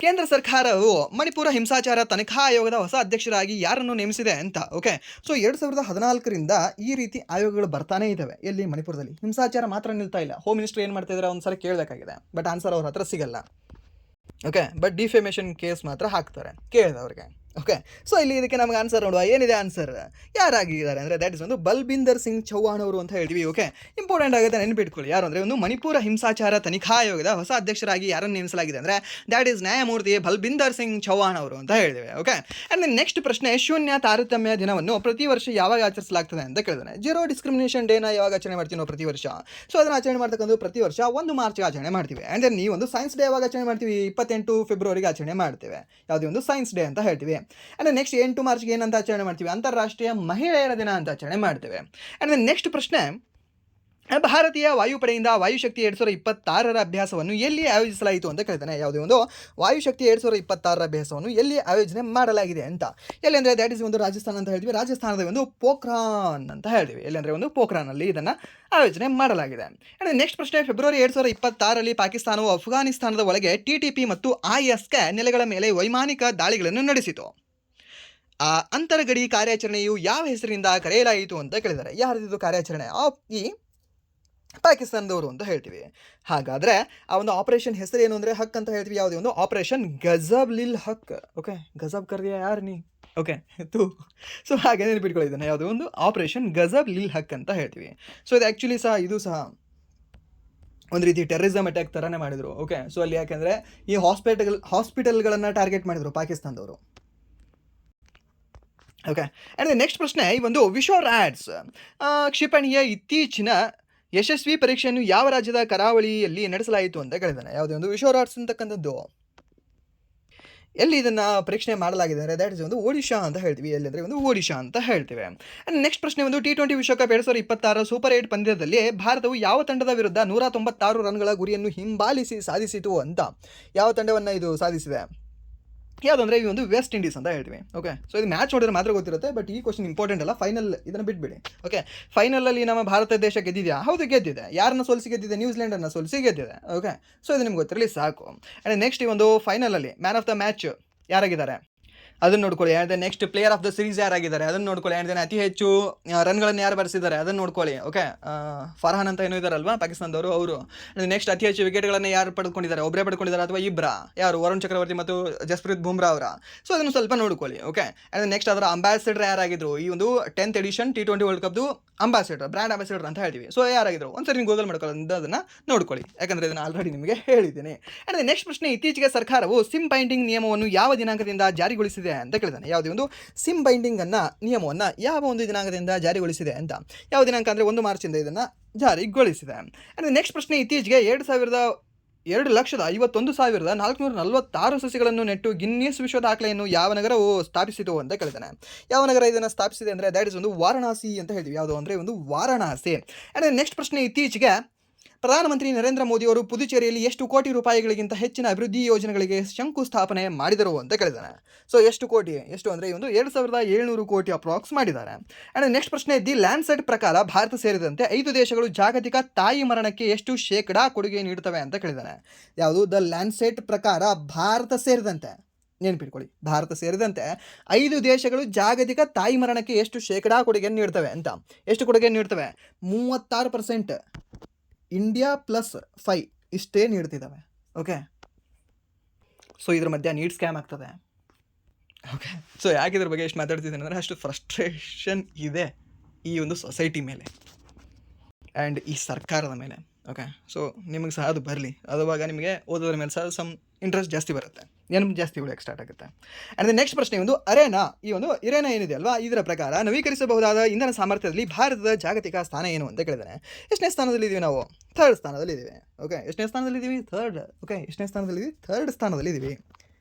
ಕೇಂದ್ರ ಸರ್ಕಾರವು ಮಣಿಪುರ ಹಿಂಸಾಚಾರ ತನಿಖಾ ಆಯೋಗದ ಹೊಸ ಅಧ್ಯಕ್ಷರಾಗಿ ಯಾರನ್ನು ನೇಮಿಸಿದೆ ಅಂತ. ಓಕೆ, ಸೊ 2014ರಿಂದ ಈ ರೀತಿ ಆಯೋಗಗಳು ಬರ್ತಾನೇ ಇದ್ದಾವೆ. ಎಲ್ಲಿ? ಮಣಿಪುರದಲ್ಲಿ. ಹಿಂಸಾಚಾರ ಮಾತ್ರ ನಿಲ್ತಾ ಇಲ್ಲ. ಹೋಮ್ ಮಿನಿಸ್ಟರ್ ಏನು ಮಾಡ್ತಾ ಇದ್ದಾರೆ ಒಂದ್ಸಲ ಕೇಳಬೇಕಾಗಿದೆ, ಬಟ್ ಆನ್ಸರ್ ಅವ್ರ ಹತ್ರ ಸಿಗಲ್ಲ. ಓಕೆ, ಬಟ್ ಡಿಫೇಮೇಷನ್ ಕೇಸ್ ಮಾತ್ರ ಹಾಕ್ತಾರೆ ಕೇಳಿದವ್ರಿಗೆ. ಓಕೆ, ಸೊ ಇಲ್ಲಿ ಇದಕ್ಕೆ ನಮಗೆ ಆನ್ಸರ್ ನೋಡುವ. ಏನಿದೆ ಆನ್ಸರ್? ಯಾರಾಗಿದ್ದಾರೆ ಅಂದರೆ ದ್ಯಾಟ್ ಇಸ್ ಒಂದು ಬಲ್ಬಿಂದರ್ ಸಿಂಗ್ ಚೌಹಾಣ್ ಅವರು ಅಂತ ಹೇಳ್ತೀವಿ. ಓಕೆ, ಇಂಪಾರ್ಟೆಂಟ್ ಆಗುತ್ತೆ, ನೆನಪಿಟ್ಕೊಳ್ಳಿ. ಯಾರು ಅಂದರೆ ಒಂದು ಮಣಿಪುರ ಹಿಂಸಾಚಾರ ತನಿಖಾ ಆಯೋಗದ ಹೊಸ ಅಧ್ಯಕ್ಷರಾಗಿ ಯಾರನ್ನು ನೇಮಿಸಲಾಗಿದೆ ಅಂದರೆ ದ್ಯಾಟ್ ಈಸ್ ನ್ಯಾಯಮೂರ್ತಿ ಬಲ್ಬಿಂದರ್ ಸಿಂಗ್ ಚೌಹಾಣ್ ಅವರು ಅಂತ ಹೇಳ್ತೀವಿ. ಓಕೆ, ಆ್ಯಂಡ್ ನೆಕ್ಸ್ಟ್ ಪ್ರಶ್ನೆ, ಶೂನ್ಯ ತಾರತಮ್ಯ ದಿನವನ್ನು ಪ್ರತಿ ವರ್ಷ ಯಾವಾಗ ಆಚರಿಸಲಾಗ್ತದೆ ಅಂತ ಕೇಳಿದಾನೆ. ಜೀರೋ ಡಿಸ್ಕ್ರಿಮಿನೇಷನ್ ಡೇನ ಯಾವಾಗ ಆಚರಣೆ ಮಾಡ್ತೀವಿ ನಾವು? ಪ್ರತಿ ವರ್ಷ. ಸೊ ಅದನ್ನು ಆಚರಣೆ ಮಾಡ್ತಕ್ಕಂಥ ಪ್ರತಿ ವರ್ಷ 1 ಮಾರ್ಚ್ಗೆ ಆಚರಣೆ ಮಾಡ್ತೀವಿ. ಆ್ಯಂಡ್ ದೆನ್ ಈ ಒಂದು ಸೈನ್ಸ್ ಡೇ ಯಾವಾಗ ಆಚರಣೆ ಮಾಡ್ತೀವಿ? 28 ಫೆಬ್ರವರಿಗೆ ಆಚರಣೆ ಮಾಡ್ತೇವೆ. ಯಾವುದೇ ಒಂದು ಸೈನ್ಸ್ ಡೇ ಅಂತ ಹೇಳ್ತೀವಿ. ಆ್ಯಂಡ್ ನೆಕ್ಸ್ಟ್ 8 ಮಾರ್ಚ್ಗೆ ಏನಂತ ಆಚರಣೆ ಮಾಡ್ತೀವಿ? ಅಂತಾರಾಷ್ಟ್ರೀಯ ಮಹಿಳೆಯರ ದಿನ ಅಂತ ಆಚರಣೆ ಮಾಡ್ತೇವೆ. ಆ್ಯಂಡ್ ನೆಕ್ಸ್ಟ್ ಪ್ರಶ್ನೆ, ಭಾರತೀಯ ವಾಯುಪಡೆಯಿಂದ ವಾಯುಶಕ್ತಿ 2026 ಅಭ್ಯಾಸವನ್ನು ಎಲ್ಲಿ ಆಯೋಜಿಸಲಾಯಿತು ಅಂತ ಕೇಳ್ತಾನೆ. ಯಾವುದೇ ಒಂದು ವಾಯುಶಕ್ತಿ 2026 ಅಭ್ಯಾಸವನ್ನು ಎಲ್ಲಿ ಆಯೋಜನೆ ಮಾಡಲಾಗಿದೆ ಅಂತ. ಎಲ್ಲಿ ಅಂದರೆ ದ್ಯಾಟ್ ಇಸ್ ಒಂದು ರಾಜಸ್ಥಾನ ಅಂತ ಹೇಳ್ತೀವಿ. ರಾಜಸ್ಥಾನದ ಒಂದು ಪೋಖ್ರಾನ್ ಅಂತ ಹೇಳ್ತೀವಿ. ಎಲ್ಲಿ ಅಂದರೆ ಒಂದು ಪೋಖ್ರಾನಲ್ಲಿ ಇದನ್ನು ಆಯೋಜನೆ ಮಾಡಲಾಗಿದೆ. ಆ್ಯಂಡ್ ನೆಕ್ಸ್ಟ್ ಪ್ರಶ್ನೆ, ಫೆಬ್ರವರಿ 2026ರಲ್ಲಿ ಪಾಕಿಸ್ತಾನವು ಅಫ್ಘಾನಿಸ್ತಾನದ ಒಳಗೆ TTP ಮತ್ತು ISK ನೆಲೆಗಳ ಮೇಲೆ ವೈಮಾನಿಕ ದಾಳಿಗಳನ್ನು ನಡೆಸಿತು. ಆ ಅಂತರಗಡಿ ಕಾರ್ಯಾಚರಣೆಯು ಯಾವ ಹೆಸರಿನಿಂದ ಕರೆಯಲಾಯಿತು ಅಂತ ಕೇಳಿದ್ದಾರೆ. ಯಾರ್ದಿದು ಕಾರ್ಯಾಚರಣೆ? ಈ ಪಾಕಿಸ್ತಾನದವರು ಅಂತ ಹೇಳ್ತೀವಿ. ಹಾಗಾದರೆ ಆ ಒಂದು ಆಪರೇಷನ್ ಹೆಸರು ಏನು ಅಂದರೆ ಹಕ್ ಅಂತ ಹೇಳ್ತೀವಿ. ಯಾವುದೇ ಒಂದು ಆಪರೇಷನ್ ಗಜಬ್ ಲಿಲ್ ಹಕ್. ಓಕೆ, ಗಜಬ್ ಕರ್ದಿಯಾ ಯಾರು ನೀ? ಓಕೆ, ಸೊ ಹಾಗೆ ನೆನಪಿಟ್ಕೊಳ್ಳಿದ್ದಾನೆ. ಯಾವುದೋ ಒಂದು ಆಪರೇಷನ್ ಗಜಬ್ ಲಿಲ್ ಹಕ್ ಅಂತ ಹೇಳ್ತೀವಿ. ಸೊ ಇದು ಆ್ಯಕ್ಚುಲಿ ಸಹ ಇದು ಸಹ ಒಂದು ರೀತಿ ಟೆರರಿಸಮ್ ಅಟ್ಯಾಕ್ ಥರನೇ ಮಾಡಿದರು. ಓಕೆ, ಸೊ ಅಲ್ಲಿ ಯಾಕೆಂದರೆ ಈ ಹಾಸ್ಪಿಟಲ್ಗಳನ್ನು ಟಾರ್ಗೆಟ್ ಮಾಡಿದರು ಪಾಕಿಸ್ತಾನದವರು. ಓಕೆ, ಆ್ಯಂಡ್ ನೆಕ್ಸ್ಟ್ ಪ್ರಶ್ನೆ, ಈ ಒಂದು ವಿಶ್ವರಾಡ್ಸ್ ಕ್ಷಿಪಣಿಯ ಇತ್ತೀಚಿನ ಯಶಸ್ವಿ ಪರೀಕ್ಷೆಯನ್ನು ಯಾವ ರಾಜ್ಯದ ಕರಾವಳಿಯಲ್ಲಿ ನಡೆಸಲಾಯಿತು ಅಂತ ಕೇಳಿದ್ದಾನೆ. ಯಾವುದೇ ಒಂದು ವಿಶ್ವರಾಡ್ಸ್ ಅಂತಕ್ಕಂಥದ್ದು ಎಲ್ಲಿ ಇದನ್ನು ಪರೀಕ್ಷೆ ಮಾಡಲಾಗಿದೆ ಅಂದರೆ ದ್ಯಾಟ್ ಇಸ್ ಒಂದು ಒಡಿಶಾ ಅಂತ ಹೇಳ್ತೀವಿ. ಎಲ್ಲಿ ಅಂದರೆ ಒಂದು ಒಡಿಶಾ ಅಂತ ಹೇಳ್ತೀವಿ. ಆ್ಯಂಡ್ ನೆಕ್ಸ್ಟ್ ಪ್ರಶ್ನೆ ಒಂದು T20 ವಿಶ್ವಕಪ್ 2026 ಸೂಪರ್ 8 ಪಂದ್ಯದಲ್ಲಿ ಭಾರತವು ಯಾವ ತಂಡದ ವಿರುದ್ಧ 196 ರನ್ಗಳ ಗುರಿಯನ್ನು ಹಿಂಬಾಲಿಸಿ ಸಾಧಿಸಿತು ಅಂತ. ಯಾವ ತಂಡವನ್ನು ಇದು ಸಾಧಿಸಿದೆ? ಯಾವುದಂದ್ರೆ ಈ ಒಂದು ವೆಸ್ಟ್ ಇಂಡೀಸ್ ಅಂತ ಹೇಳ್ತೀವಿ. ಓಕೆ, ಸೊ ಇದು ಮ್ಯಾಚ್ ನೋಡಿದ್ರೆ ಮಾತ್ರ ಗೊತ್ತಿರುತ್ತೆ, ಬಟ್ ಈ ಕ್ವಶನ್ ಇಂಪಾರ್ಟೆಂಟ್ ಅಲ್ಲ. ಫೈನಲ್ ಇದನ್ನು ಬಿಟ್ಬಿಡಿ. ಓಕೆ, ಫೈನಲಲ್ಲಿ ನಮ್ಮ ಭಾರತ ದೇಶ ಗೆದ್ದಿದೆಯಾ? ಹೌದು ಗೆದ್ದಿದೆ. ಯಾರನ್ನ ಸೋಲಿಸಿ ಗೆದ್ದಿದೆ? ನ್ಯೂಜಿಲೆಂಡನ್ನು ಸೋಲಿಸಿ ಗೆದ್ದಿದೆ. ಓಕೆ, ಸೊ ಇದು ನಿಮ್ಗೆ ಗೊತ್ತಿರಲಿ ಸಾಕು. ಆ್ಯಂಡ್ ನೆಕ್ಸ್ಟ್ ಈ ಒಂದು ಫೈನಲಲ್ಲಿ ಮ್ಯಾನ್ ಆಫ್ ದ ಮ್ಯಾಚ್ ಯಾರಾಗಿದ್ದಾರೆ ಅದನ್ನು ನೋಡ್ಕೊಳ್ಳಿ. And next player of the series ಯಾರಾಗಿದ್ದಾರೆ ಅದನ್ನು ನೋಡ್ಕೊಳ್ಳಿ. ಆ್ಯಂಡ್ ಅತಿ ಹೆಚ್ಚು ರನ್ಗಳನ್ನು ಯಾರು ಬರೆಸಿದ್ದಾರೆ ಅದನ್ನು ನೋಡ್ಕೊಳ್ಳಿ. ಓಕೆ, ಫರ್ಹಾನ್ ಅಂತ ಏನೋ ಇದ್ದಾರಲ್ವಾ ಪಾಕಿಸ್ತಾನದವರು, ಅವರು. ನೆಕ್ಸ್ಟ್ ಅತಿ ಹೆಚ್ಚು ವಿಕೆಟ್ಗಳನ್ನು ಯಾರು ಪಡೆದುಕೊಂಡಿದ್ದಾರೆ? ಒಬ್ಬರೇ ಪಡ್ಕೊಂಡಿದ್ದಾರೆ ಅಥವಾ ಇಬ್ಬರ? ಯಾರು? ವರುಣ್ ಚಕ್ರವರ್ತಿ ಮತ್ತು ಜಸ್ಪ್ರೀತ್ ಬುಮ್ರಾ ಅವರ. ಸೊ ಅದನ್ನು ಸ್ವಲ್ಪ ನೋಡ್ಕೊಳ್ಳಿ. ಓಕೆ, ಆ್ಯಂಡ್ ನೆಕ್ಸ್ಟ್ ಅದರ ಅಂಬಾಸಿಡರ್ ಯಾರಾಗಿದ್ರು? ಈ ಒಂದು 10th ಎಡಿಷನ್ T20 ವರ್ಲ್ಡ್ ಕಪ್ದು ಅಂಬಾಸಿಡರ್, ಬ್ರ್ಯಾಂಡ್ ಅಂಬಾಸಿಡರ್ ಅಂತ ಹೇಳ್ತೀವಿ. ಸೊ ಯಾರಾಗಿದ್ರು? ಒಂದ್ಸರಿ ನೀವು ಗೂಗಲ್ ಮಾಡ್ಕೊಳ್ಳೋದು ಅದನ್ನು ನೋಡ್ಕೊಳ್ಳಿ, ಯಾಕಂದರೆ ಇದನ್ನು ಆಲ್ರೆಡಿ ನಿಮಗೆ ಹೇಳಿದ್ದೀನಿ. ಆ್ಯಂಡ್ ನೆಕ್ಸ್ಟ್ ಪ್ರಶ್ನೆ, ಇತ್ತೀಚೆಗೆ ಸರ್ಕಾರವು ಸಿಮ್ ಬೈಂಡಿಂಗ್ ನಿಯಮವನ್ನು ಯಾವ ದಿನಾಂಕದಿಂದ ಜಾರಿಗೊಳಿಸಿದೆ ಅಂತ ಕೇಳಿದಾನೆ. ಯಾವುದೇ ಒಂದು ಸಿಮ್ ಬೈಂಡಿಂಗ್ ನಿಯಮವನ್ನು ಯಾವ ಒಂದು ದಿನಾಂಕದಿಂದ ಜಾರಿಗೊಳಿಸಿದೆ ಅಂತ. ಯಾವ ದಿನಾಂಕ ಅಂದರೆ 1 ಮಾರ್ಚಿಂದ ಇದನ್ನು ಜಾರಿಗೊಳಿಸಿದೆ. ಆ್ಯಂಡ್ ನೆಕ್ಸ್ಟ್ ಪ್ರಶ್ನೆ, ಇತ್ತೀಚೆಗೆ 2,51,446 ಸಸಿಗಳನ್ನು ನೆಟ್ಟು ಗಿನ್ನಿಸ್ ವಿಶ್ವ ದಾಖಲೆಯನ್ನು ಯಾವ ನಗರವು ಸ್ಥಾಪಿಸಿತು ಅಂತ ಕೇಳಿದಾನೆ. ಯಾವ ನಗರ ಇದನ್ನು ಸ್ಥಾಪಿಸಿದೆ ಅಂದರೆ ದ್ಯಾಟ್ ಇಸ್ ಒಂದು ವಾರಣಾಸಿ ಅಂತ ಹೇಳ್ತೀವಿ. ಯಾವುದು ಅಂದರೆ ಒಂದು ವಾರಣಾಸಿ. ಆ್ಯಂಡ್ ನೆಕ್ಸ್ಟ್ ಪ್ರಶ್ನೆ, ಇತ್ತೀಚೆಗೆ ಪ್ರಧಾನಮಂತ್ರಿ ನರೇಂದ್ರ ಮೋದಿ ಅವರು ಪುದುಚೇರಿಯಲ್ಲಿ ಎಷ್ಟು ಕೋಟಿ ರೂಪಾಯಿಗಳಿಗಿಂತ ಹೆಚ್ಚಿನ ಅಭಿವೃದ್ಧಿ ಯೋಜನೆಗಳಿಗೆ ಶಂಕುಸ್ಥಾಪನೆ ಮಾಡಿದರು ಅಂತ ಕೇಳಿದಾನೆ. ಸೊ ಎಷ್ಟು ಕೋಟಿ? ಎಷ್ಟು ಅಂದರೆ ಒಂದು 2,700 ಕೋಟಿ ಅಪ್ರಾಕ್ಸ್ ಮಾಡಿದ್ದಾರೆ. ಆ್ಯಂಡ್ ನೆಕ್ಸ್ಟ್ ಪ್ರಶ್ನೆ, ದಿ ಲ್ಯಾಂಡ್ಸೆಟ್ ಪ್ರಕಾರ ಭಾರತ ಸೇರಿದಂತೆ 5 ದೇಶಗಳು ಜಾಗತಿಕ ತಾಯಿ ಮರಣಕ್ಕೆ ಎಷ್ಟು ಶೇಕಡಾ ಕೊಡುಗೆ ನೀಡುತ್ತವೆ ಅಂತ ಕೇಳಿದಾನೆ. ಯಾವುದು? ದ ಲ್ಯಾಂಡ್ಸೆಟ್ ಪ್ರಕಾರ ಭಾರತ ಸೇರಿದಂತೆ, ನೆನಪಿಟ್ಕೊಳ್ಳಿ, ಭಾರತ ಸೇರಿದಂತೆ 5 ದೇಶಗಳು ಜಾಗತಿಕ ತಾಯಿ ಮರಣಕ್ಕೆ ಎಷ್ಟು ಶೇಕಡಾ ಕೊಡುಗೆಯನ್ನು ನೀಡ್ತವೆ ಅಂತ. ಎಷ್ಟು ಕೊಡುಗೆ ನೀಡ್ತವೆ? 36%. ಇಂಡಿಯಾ +5 ಇಷ್ಟೇ ನೀಡ್ತಿದ್ದಾವೆ. ಓಕೆ, ಸೊ ಇದ್ರ ಮಧ್ಯೆ ನೀಟ್ ಸ್ಕ್ಯಾಮ್ ಆಗ್ತದೆ. ಓಕೆ, ಸೊ ಯಾಕೆ ಇದ್ರ ಬಗ್ಗೆ ಎಷ್ಟು ಮಾತಾಡ್ತಿದ್ದೀನಿ ಅಂದರೆ ಅಷ್ಟು ಫ್ರಸ್ಟ್ರೇಷನ್ ಇದೆ ಈ ಒಂದು ಸೊಸೈಟಿ ಮೇಲೆ ಆ್ಯಂಡ್ ಈ ಸರ್ಕಾರದ ಮೇಲೆ. ಓಕೆ, ಸೊ ನಿಮಗೆ ಸಹ ಅದು ಬರಲಿ, ಅದುವಾಗ ನಿಮಗೆ ಓದೋದ್ರ ಮೇಲೆ ಸಹ ಇಂಟ್ರೆಸ್ಟ್ ಜಾಸ್ತಿ ಬರುತ್ತೆ, ನೆನಪು ಜಾಸ್ತಿ ಉಳಿಯೋಕ್ಕೆ ಸ್ಟಾರ್ಟ್ ಆಗುತ್ತೆ. ಆ್ಯಂಡ್ ನೆಕ್ಸ್ಟ್ ಪ್ರಶ್ನೆ ಒಂದು ಅರೇನಾ. ಈ ಒಂದು ಇರೇನಾ ಏನಿದೆ ಅಲ್ವಾ, ಇದರ ಪ್ರಕಾರ ನವೀಕರಿಸಬಹುದಾದ ಇಂಧನ ಸಾಮರ್ಥ್ಯದಲ್ಲಿ ಭಾರತದ ಜಾಗತಿಕ ಸ್ಥಾನ ಏನು ಅಂತ ಕೇಳಿದಾನೆ. ಎಷ್ಟನೇ ಸ್ಥಾನದಲ್ಲಿದ್ದೀವಿ ನಾವು? 3rd ಸ್ಥಾನದಲ್ಲಿದ್ದೀವಿ. ಓಕೆ, ಎಷ್ಟನೇ ಸ್ಥಾನದಲ್ಲಿದ್ದೀವಿ? 3rd. ಓಕೆ, ಎಷ್ಟನೇ ಸ್ಥಾನದಲ್ಲಿದ್ದೀವಿ? 3rd ಸ್ಥಾನದಲ್ಲಿದ್ದೀವಿ.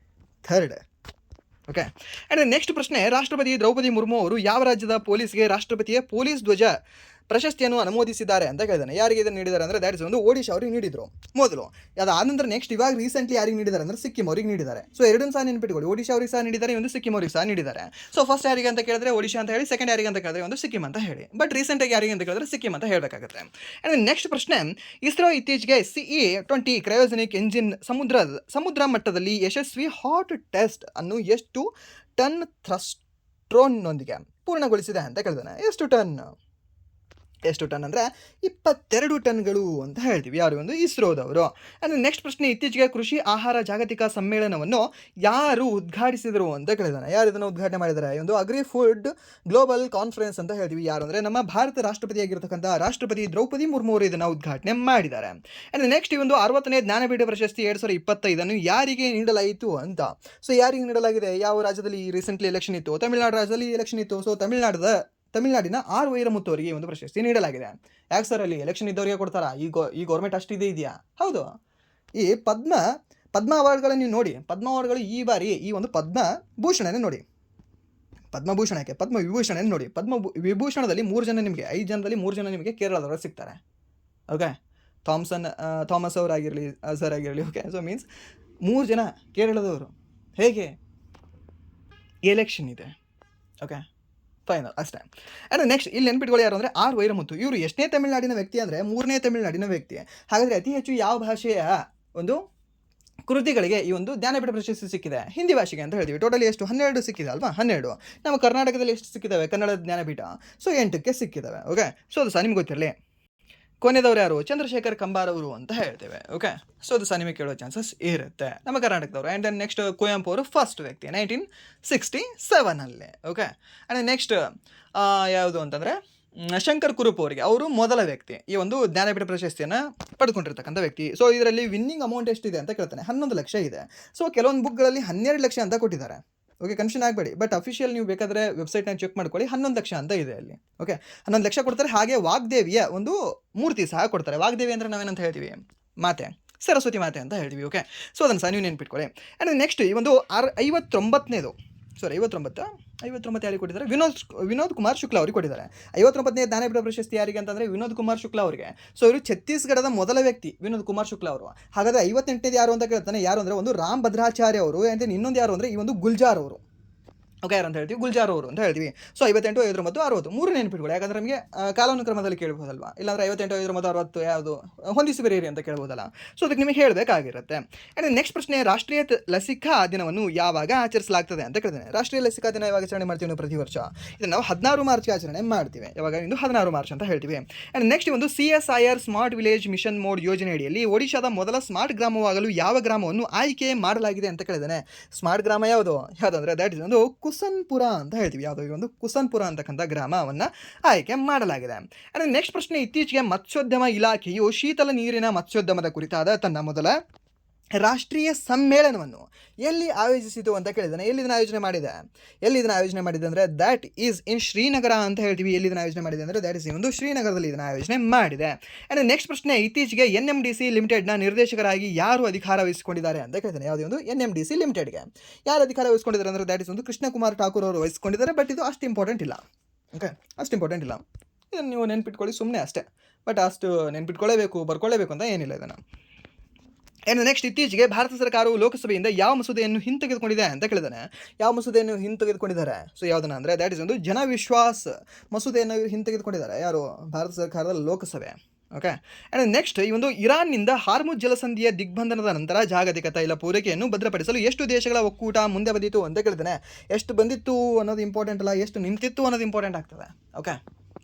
3rd. Okay, and next ಪ್ರಶ್ನೆ, ರಾಷ್ಟ್ರಪತಿ ದ್ರೌಪದಿ ಮುರ್ಮು ಅವರು ಯಾವ ರಾಜ್ಯದ ಪೊಲೀಸ್ಗೆ ರಾಷ್ಟ್ರಪತಿಯ ಪೊಲೀಸ್ ಧ್ವಜ ಪ್ರಶಸ್ತಿಯನ್ನು ಅನುಮೋದಿಸಿದ್ದಾರೆ ಅಂತ ಕೇಳಿದಾನೆ. ಯಾರಿಗೆ ಇದನ್ನು ನೀಡಿದ್ದಾರೆ ಅಂದರೆ ದ್ಯಾಟ್ ಇಸ್ ಒಂದು ಒಡಿಶಾ ಅವ್ರಿಗೆ ನೀಡಿದ್ರು ಮೊದಲು. ಅದಾದ ನಂತರ ನೆಕ್ಸ್ಟ್ ಇವಾಗ ರೀಸೆಂಟ್ಲಿ ಯಾರಿಗೆ ನೀಡಿದ್ದಾರೆ ಅಂದರೆ ಸಿಕ್ಕಿಂ ಅವ್ರಿಗೆ ನೀಡಿದ್ದಾರೆ. ಸೊ ಎರಡನ್ನೂ ಸಹ ನೆನಪಿಟ್ಕೊಳ್ಳಿ, ಒಡಿಶಾ ಅವ್ರಿಗೆ ಸಹ ನೀಡಿದ್ದಾರೆ, ಒಂದು ಸಿಕ್ಕಿಂ ಅವ್ರಿಗೆ ಸಹ ನೀಡಿದ್ದಾರೆ. ಸೊ ಫಸ್ಟ್ ಯಾರಿಗೆ ಅಂತ ಕೇಳಿದ್ರೆ ಒಡಿಶಾ ಅಂತ ಹೇಳಿ, ಸೆಕೆಂಡ್ ಯಾರಿಗೆ ಅಂತ ಕೇಳಿದ್ರೆ ಒಂದು ಸಿಕ್ಕಿಂ ಅಂತ ಹೇಳಿ, ಬಟ್ ರೀಸೆಂಟಾಗಿ ಯಾರಿಗೆ ಅಂತ ಕೇಳಿದ್ರೆ ಸಿಕ್ಕಿಂ ಅಂತ ಹೇಳಬೇಕಾಗುತ್ತೆ. ಆ್ಯಂಡ್ ನೆಕ್ಸ್ಟ್ ಪ್ರಶ್ನೆ, ಇಸ್ರೋ ಇತ್ತೀಚೆಗೆ CE-20 ಕ್ರಯೋಜೆನಿಕ್ ಎಂಜಿನ್ ಸಮುದ್ರ ಮಟ್ಟದಲ್ಲಿ ಯಶಸ್ವಿ ಹಾಟ್ ಟೆಸ್ಟ್ ಅನ್ನು ಎಷ್ಟು ಟನ್ ಥ್ರಸ್ಟ್ರೋನ್ನೊಂದಿಗೆ ಪೂರ್ಣಗೊಳಿಸಿದೆ ಅಂತ ಕೇಳಿದಾನೆ. ಎಷ್ಟು ಟನ್ ಅಂದರೆ 22 ಟನ್ಗಳು ಅಂತ ಹೇಳ್ತೀವಿ. ಯಾರು? ಒಂದು ಇಸ್ರೋದವರು. ಆ್ಯಂಡ್ ನೆಕ್ಸ್ಟ್ ಪ್ರಶ್ನೆ, ಇತ್ತೀಚೆಗೆ ಕೃಷಿ ಆಹಾರ ಜಾಗತಿಕ ಸಮ್ಮೇಳನವನ್ನು ಯಾರು ಉದ್ಘಾಟಿಸಿದರು ಅಂತ ಕೇಳಿದಾನೆ. ಯಾರು ಇದನ್ನು ಉದ್ಘಾಟನೆ ಮಾಡಿದ್ದಾರೆ? ಒಂದು ಅಗ್ರಿ ಫುಡ್ ಗ್ಲೋಬಲ್ ಕಾನ್ಫರೆನ್ಸ್ ಅಂತ ಹೇಳ್ತೀವಿ. ಯಾರು ಅಂದರೆ ನಮ್ಮ ಭಾರತ ರಾಷ್ಟ್ರಪತಿಯಾಗಿರ್ತಕ್ಕಂಥ ರಾಷ್ಟ್ರಪತಿ ದ್ರೌಪದಿ ಮುರ್ಮು ಅವರು ಇದನ್ನು ಉದ್ಘಾಟನೆ ಮಾಡಿದ್ದಾರೆ. ಆ್ಯಂಡ್ ನೆಕ್ಸ್ಟ್ ಈ ಒಂದು 60ನೇ ಜ್ಞಾನಪೀಠ ಪ್ರಶಸ್ತಿ 2025 ಯಾರಿಗೆ ನೀಡಲಾಯಿತು ಅಂತ. ಸೊ ಯಾರಿಗೆ ನೀಡಲಾಗಿದೆ? ಯಾವ ರಾಜ್ಯದಲ್ಲಿ ರೀಸೆಂಟ್ಲಿ ಎಲೆಕ್ಷನ್ ಇತ್ತು? ತಮಿಳುನಾಡು ರಾಜ್ಯದಲ್ಲಿ ಎಲೆಕ್ಷನ್ ಇತ್ತು. ಸೊ ತಮಿಳುನಾಡಿನ R ವೈರಮುತ್ತು ಅವರಿಗೆ ಒಂದು ಪ್ರಶಸ್ತಿ ನೀಡಲಾಗಿದೆ. ಯಾಕೆ ಸರ್ ಅಲ್ಲಿ ಎಲೆಕ್ಷನ್ ಇದ್ದವರಿಗೆ ಕೊಡ್ತಾರಾ? ಈ ಗೌರ್ಮೆಂಟ್ ಅಷ್ಟಿದೆ ಇದೆಯಾ? ಹೌದು. ಈ ಪದ್ಮ ಅವಾರ್ಡ್ಗಳನ್ನು ನೀವು ನೋಡಿ, ಪದ್ಮ ಅವಾರ್ಡ್ಗಳು ಈ ಬಾರಿ ಈ ಒಂದು ಪದ್ಮಭೂಷಣನೇ ನೋಡಿ, ಪದ್ಮಭೂಷಣಕ್ಕೆ ಪದ್ಮವಿಭೂಷಣ ನೋಡಿ. ವಿಭೂಷಣದಲ್ಲಿ 3 ಜನ ನಿಮಗೆ, 5 ಜನದಲ್ಲಿ 3 ಜನ ನಿಮಗೆ ಕೇರಳದವರು ಸಿಗ್ತಾರೆ. ಓಕೆ, ಥಾಮಸ್ ಅವರಾಗಿರಲಿ, ಸರ್ ಆಗಿರಲಿ. ಓಕೆ, ಸೊ ಮೀನ್ಸ್ 3 ಜನ ಕೇರಳದವರು. ಹೇಗೆ? ಎಲೆಕ್ಷನ್ ಇದೆ. ಓಕೆ, ಫೈನಲ್ ಅಷ್ಟೇ. ಆ್ಯಂಡ್ ನೆಕ್ಸ್ಟ್ ಇಲ್ಲಿ ನೆನ್ಪಿಟ್ಕೊಳ್ಳಿ, ಯಾರು ಅಂದರೆ R ವೈರಮುತ್ತು. ಇವರು ಎಷ್ಟನೇ ತಮಿಳುನಾಡಿನ ವ್ಯಕ್ತಿ ಅಂದರೆ 3ನೇ ತಮಿಳುನಾಡಿನ ವ್ಯಕ್ತಿ. ಹಾಗಾದರೆ ಅತಿ ಹೆಚ್ಚು ಯಾವ ಭಾಷೆಯ ಒಂದು ಕೃತಿಗಳಿಗೆ ಈ ಒಂದು ಜ್ಞಾನಪೀಠ ಪ್ರಶಸ್ತಿ ಸಿಕ್ಕಿದೆ? ಹಿಂದಿ ಭಾಷೆಗೆ ಅಂತ ಹೇಳ್ತೀವಿ. ಟೋಟಲಿ ಎಷ್ಟು? 12 ಸಿಕ್ಕಿದೆ ಅಲ್ವಾ? 12. ನಮ್ಮ ಕರ್ನಾಟಕದಲ್ಲಿ ಎಷ್ಟು ಸಿಕ್ಕಿದ್ದಾವೆ? ಕನ್ನಡ ಜ್ಞಾನಪೀಠ ಸೊ 8ಕ್ಕೆ ಸಿಕ್ಕಿದ್ದಾವೆ. ಓಕೆ, ಸೊ ಅದು ಸಹ ನಿಮ್ಗೆ ಗೊತ್ತಿರಲಿ. ಕೊನೆಯದವರು ಯಾರು? ಚಂದ್ರಶೇಖರ್ ಕಂಬಾರ್ ಅವರು ಅಂತ ಹೇಳ್ತೇವೆ. ಓಕೆ, ಸೊ ಅದು ಸಹ ನಿಮಗೆ ಕೇಳೋ ಚಾನ್ಸಸ್ ಇರುತ್ತೆ ನಮ್ಮ ಕರ್ನಾಟಕದವರು. ಆ್ಯಂಡ್ ದೆನ್ ನೆಕ್ಸ್ಟ್ ಕುವೆಂಪು ಅವರು ಫಸ್ಟ್ ವ್ಯಕ್ತಿ 1967. ಓಕೆ, ಆ್ಯಂಡ್ ನೆಕ್ಸ್ಟ್ ಯಾವುದು ಅಂತಂದರೆ ಶಂಕರ್ ಕುರುಪ್ ಅವರಿಗೆ, ಅವರು ಮೊದಲ ವ್ಯಕ್ತಿ ಈ ಒಂದು ಜ್ಞಾನಪೀಠ ಪ್ರಶಸ್ತಿಯನ್ನು ಪಡೆದುಕೊಂಡಿರ್ತಕ್ಕಂಥ ವ್ಯಕ್ತಿ. ಸೊ ಇದರಲ್ಲಿ ವಿನ್ನಿಂಗ್ ಅಮೌಂಟ್ ಎಷ್ಟಿದೆ ಅಂತ ಕೇಳ್ತಾನೆ. 11 ಲಕ್ಷ ಇದೆ. ಸೊ ಕೆಲವೊಂದು ಬುಕ್ಗಳಲ್ಲಿ 12 ಲಕ್ಷ ಅಂತ ಕೊಟ್ಟಿದ್ದಾರೆ. ಓಕೆ, ಕನ್ಫ್ಯೂಷನ್ ಆಗಬೇಡಿ, ಬಟ್ ಅಫಿಷಿಯಲ್ ನೀವು ಬೇಕಾದರೆ ವೆಬ್ಸೈಟ್ನ ಚೆಕ್ ಮಾಡ್ಕೊಳ್ಳಿ. 11 ಲಕ್ಷ ಅಂತ ಇದೆ ಅಲ್ಲಿ. ಓಕೆ, 11 ಲಕ್ಷ ಕೊಡ್ತಾರೆ. ಹಾಗೆ ವಾಗ್ದೇವಿಯ ಒಂದು ಮೂರ್ತಿ ಸಹ ಕೊಡ್ತಾರೆ. ವಾಗ್ದೇವಿ ಅಂದರೆ ನಾವೇನಂತ ಹೇಳ್ತೀವಿ? ಮಾತೆ. ಸರಸ್ವತಿ ಮಾತೆ ಅಂತ ಹೇಳ್ತೀವಿ. ಓಕೆ, ಸೊ ಅದನ್ನು ಸಹ ನೀವು ನೆನ್ಪಿಟ್ಕೊಳ್ಳಿ. ಆ್ಯಂಡ್ ನೆಕ್ಸ್ಟ್ ಈ ಒಂದು 59ನೇದು, ಸಾರಿ 59 ಯಾರಿಗೆ ಕೊಟ್ಟಿದ್ದಾರೆ? ವಿನೋದ್ ಕುಮಾರ್ ಶುಕ್ಲಾ ಅವರಿಗೆ ಕೊಟ್ಟಿದ್ದಾರೆ. 59ನೇ ಜ್ಞಾನಪೀಠ ಪ್ರಶಸ್ತಿ ಯಾರಿಗೆ ಅಂತಂದರೆ ವಿನೋದ್ ಕುಮಾರ್ ಶುಕ್ಲಾ ಅವರಿಗೆ. ಸೊ ಇವರು ಛತ್ತೀಸ್ಗಢದ ಮೊದಲ ವ್ಯಕ್ತಿ ವಿನೋದ್ ಕುಮಾರ್ ಶುಕ್ಲಾ ಅವರು. ಹಾಗಾದರೆ 58ನೇದು ಯಾರು ಅಂತ ಕೇಳ್ತಾನೆ, ಯಾರು ಅಂದರೆ ಒಂದು ರಾಮ್ ಭದ್ರಾಚಾರ್ಯ ಅವರು, ಆ್ಯಂಡ್ ಇನ್ನೊಂದು ಯಾರು ಅಂದರೆ ಈ ಒಂದು ಗುಲ್ಜಾರ್ ಅವರು. ಓಕೆ, ಯಾರು ಅಂತ ಹೇಳ್ತೀವಿ? ಗುಲ್ಜಾರ್ ಅವರು ಅಂತ ಹೇಳ್ತೀವಿ. ಸೊ 58, 59, 60 ಮೂರು ನೆನಪಿಟ್ಕೊಳ್ಳಿ. ಯಾಕಂದರೆ ನಮಗೆ ಕಾಲಾನುಕ್ರಮದಲ್ಲಿ ಕೇಳ್ಬೋದಲ್ವಾ, ಇಲ್ಲಾಂದರೆ 58, 59, 60 ಯಾವುದು ಹೊಂದಿಸಿ ಬರೆಯಿರಿ ಅಂತ ಕೇಳ್ಬೋದಲ್ಲ. ಸೊ ಅದಕ್ಕೆ ನಿಮಗೆ ಹೇಳಬೇಕಾಗಿರುತ್ತೆ. ಆ್ಯಂಡ್ ನೆಕ್ಸ್ಟ್ ಪ್ರಶ್ನೆ, ರಾಷ್ಟ್ರೀಯ ಲಸಿಕಾ ದಿನವನ್ನು ಯಾವಾಗ ಆಚರಿಸಲಾಗ್ತದೆ ಅಂತ ಕೇಳಿದ್ದೇನೆ. ರಾಷ್ಟ್ರೀಯ ಲಸಿಕಾ ದಿನ ಯಾವಾಗ ಆಚರಣೆ ಮಾಡ್ತೀವಿ ನಾವು ಪ್ರತಿ ವರ್ಷ? ಇದನ್ನು ನಾವು 16 ಮಾರ್ಚ್ಗೆ ಆಚರಣೆ ಮಾಡ್ತೀವಿ. ಯಾವಾಗ? ಇಂದು 16 ಮಾರ್ಚ್ ಅಂತ ಹೇಳ್ತೀವಿ. ಆ್ಯಂಡ್ ನೆಕ್ಸ್ಟ್ ಒಂದು CSIR smart village mission mode ಯೋಜನೆ ಅಡಿಯಲ್ಲಿ ಒಡಿಶಾದ ಮೊದಲ ಸ್ಮಾರ್ಟ್ ಗ್ರಾಮವಾಗಲು ಯಾವ ಗ್ರಾಮವನ್ನು ಆಯ್ಕೆ ಮಾಡಲಾಗಿದೆ ಅಂತ ಕೇಳಿದ್ದೇನೆ. ಸ್ಮಾರ್ಟ್ ಗ್ರಾಮ ಯಾವುದಂದರೆ ದ್ಯಾಟ್ ಇಸ್ ಒಂದು ಕುಸನ್ಪುರ ಅಂತ ಹೇಳ್ತೀವಿ. ಯಾವುದೋ ಒಂದು ಕುಸನ್ಪುರ ಅಂತಕ್ಕಂಥ ಗ್ರಾಮವನ್ನು ಆಯ್ಕೆ ಮಾಡಲಾಗಿದೆ. ಆ್ಯಂಡ್ ನೆಕ್ಸ್ಟ್ ಪ್ರಶ್ನೆ, ಇತ್ತೀಚೆಗೆ ಮತ್ಸ್ಯೋದ್ಯಮ ಇಲಾಖೆಯು ಶೀತಲ ನೀರಿನ ಮತ್ಸ್ಯೋದ್ಯಮದ ಕುರಿತಾದ ತನ್ನ ಮೊದಲ ರಾಷ್ಟ್ರೀಯ ಸಮ್ಮೇಳನವನ್ನು ಎಲ್ಲಿ ಆಯೋಜಿಸಿತು ಅಂತ ಕೇಳಿದ್ದಾನೆ. ಎಲ್ಲಿ ಇದನ್ನು ಆಯೋಜನೆ ಮಾಡಿದೆ ಅಂದರೆ ದ್ಯಾಟ್ ಈಸ್ ಇನ್ ಶ್ರೀನಗರ ಅಂತ ಹೇಳ್ತೀವಿ. ಎಲ್ಲಿ ಇದನ್ನು ಆಯೋಜನೆ ಮಾಡಿದೆ ಅಂದರೆ ದ್ಯಾಟ್ ಈಸ್ ಒಂದು ಶ್ರೀನಗರದಲ್ಲಿ ಇದನ್ನು ಆಯೋಜನೆ ಮಾಡಿದೆ. ಆ್ಯಂಡ್ ನೆಕ್ಸ್ಟ್ ಪ್ರಶ್ನೆ, ಇತ್ತೀಚೆಗೆ NMDC ಲಿಮಿಟೆಡ್ನ ನಿರ್ದೇಶಕರಾಗಿ ಯಾರು ಅಧಿಕಾರ ವಹಿಸಿಕೊಂಡಿದ್ದಾರೆ ಅಂತ ಕೇಳ್ತಾನೆ. ಯಾವುದೇ ಒಂದು NMDC ಲಿಮಿಟೆಡ್ಗೆ ಯಾರು ಅಧಿಕಾರ ವಹಿಸಿಕೊಂಡಿದ್ದಾರೆ ಅಂದರೆ ದ್ಯಾಟ್ ಈಸ್ ಒಂದು ಕೃಷ್ಣಕುಮಾರ್ ಠಾಕೂರ್ ಅವರು ವಹಿಸಿಕೊಂಡಿದ್ದಾರೆ. ಬಟ್ ಇದು ಅಷ್ಟು ಇಂಪಾರ್ಟೆಂಟ್ ಇಲ್ಲ. ಓಕೆ, ಅಷ್ಟು ಇಂಪಾರ್ಟೆಂಟ್ ಇಲ್ಲ. ಇದನ್ನು ನೀವು ನೆನ್ಪಿಟ್ಕೊಳ್ಳಿ ಸುಮ್ಮನೆ ಅಷ್ಟೇ. ಬಟ್ ಅಷ್ಟು ನೆನ್ಪಿಟ್ಕೊಳ್ಳೇಬೇಕು, ಬರ್ಕೊಳ್ಳೇಬೇಕು ಅಂತ ಏನಿಲ್ಲ ಇದನ್ನು. ಆ್ಯಂಡ್ ನೆಕ್ಸ್ಟ್, ಇತ್ತೀಚೆಗೆ ಭಾರತ ಸರ್ಕಾರವು ಲೋಕಸಭೆಯಿಂದ ಯಾವ ಮಸೂದೆಯನ್ನು ಹಿಂತೆಗೆದುಕೊಂಡಿದೆ ಅಂತ ಕೇಳಿದಾನೆ. ಯಾವ ಮಸೂದೆಯನ್ನು ಹಿಂತೆಗೆದುಕೊಂಡಿದ್ದಾರೆ? ಸೊ ಯಾವುದನ್ನ ಅಂದರೆ ದ್ಯಾಟ್ ಇಸ್ ಒಂದು ಜನವಿಶ್ವಾಸ್ ಮಸೂದೆಯನ್ನು ಹಿಂತೆಗೆದುಕೊಂಡಿದ್ದಾರೆ. ಯಾರು? ಭಾರತ ಸರ್ಕಾರದ ಲೋಕಸಭೆ. ಓಕೆ, ಆ್ಯಂಡ್ ನೆಕ್ಸ್ಟ್ ಈ ಒಂದು ಇರಾನ್ನಿಂದ ಹಾರ್ಮುಜ್ ಜಲಸಂಧಿಯ ದಿಗ್ಬಂಧನದ ನಂತರ ಜಾಗತಿಕ ತೈಲ ಪೂರೈಕೆಯನ್ನು ಭದ್ರಪಡಿಸಲು ಎಷ್ಟು ದೇಶಗಳ ಒಕ್ಕೂಟ ಮುಂದೆ ಬಂದಿತ್ತು ಅಂತ ಕೇಳಿದಾನೆ. ಎಷ್ಟು ಬಂದಿತ್ತು ಅನ್ನೋದು ಇಂಪಾರ್ಟೆಂಟ್ ಅಲ್ಲ, ಎಷ್ಟು ನಿಂತಿತ್ತು ಅನ್ನೋದು ಇಂಪಾರ್ಟೆಂಟ್ ಆಗ್ತದೆ. ಓಕೆ,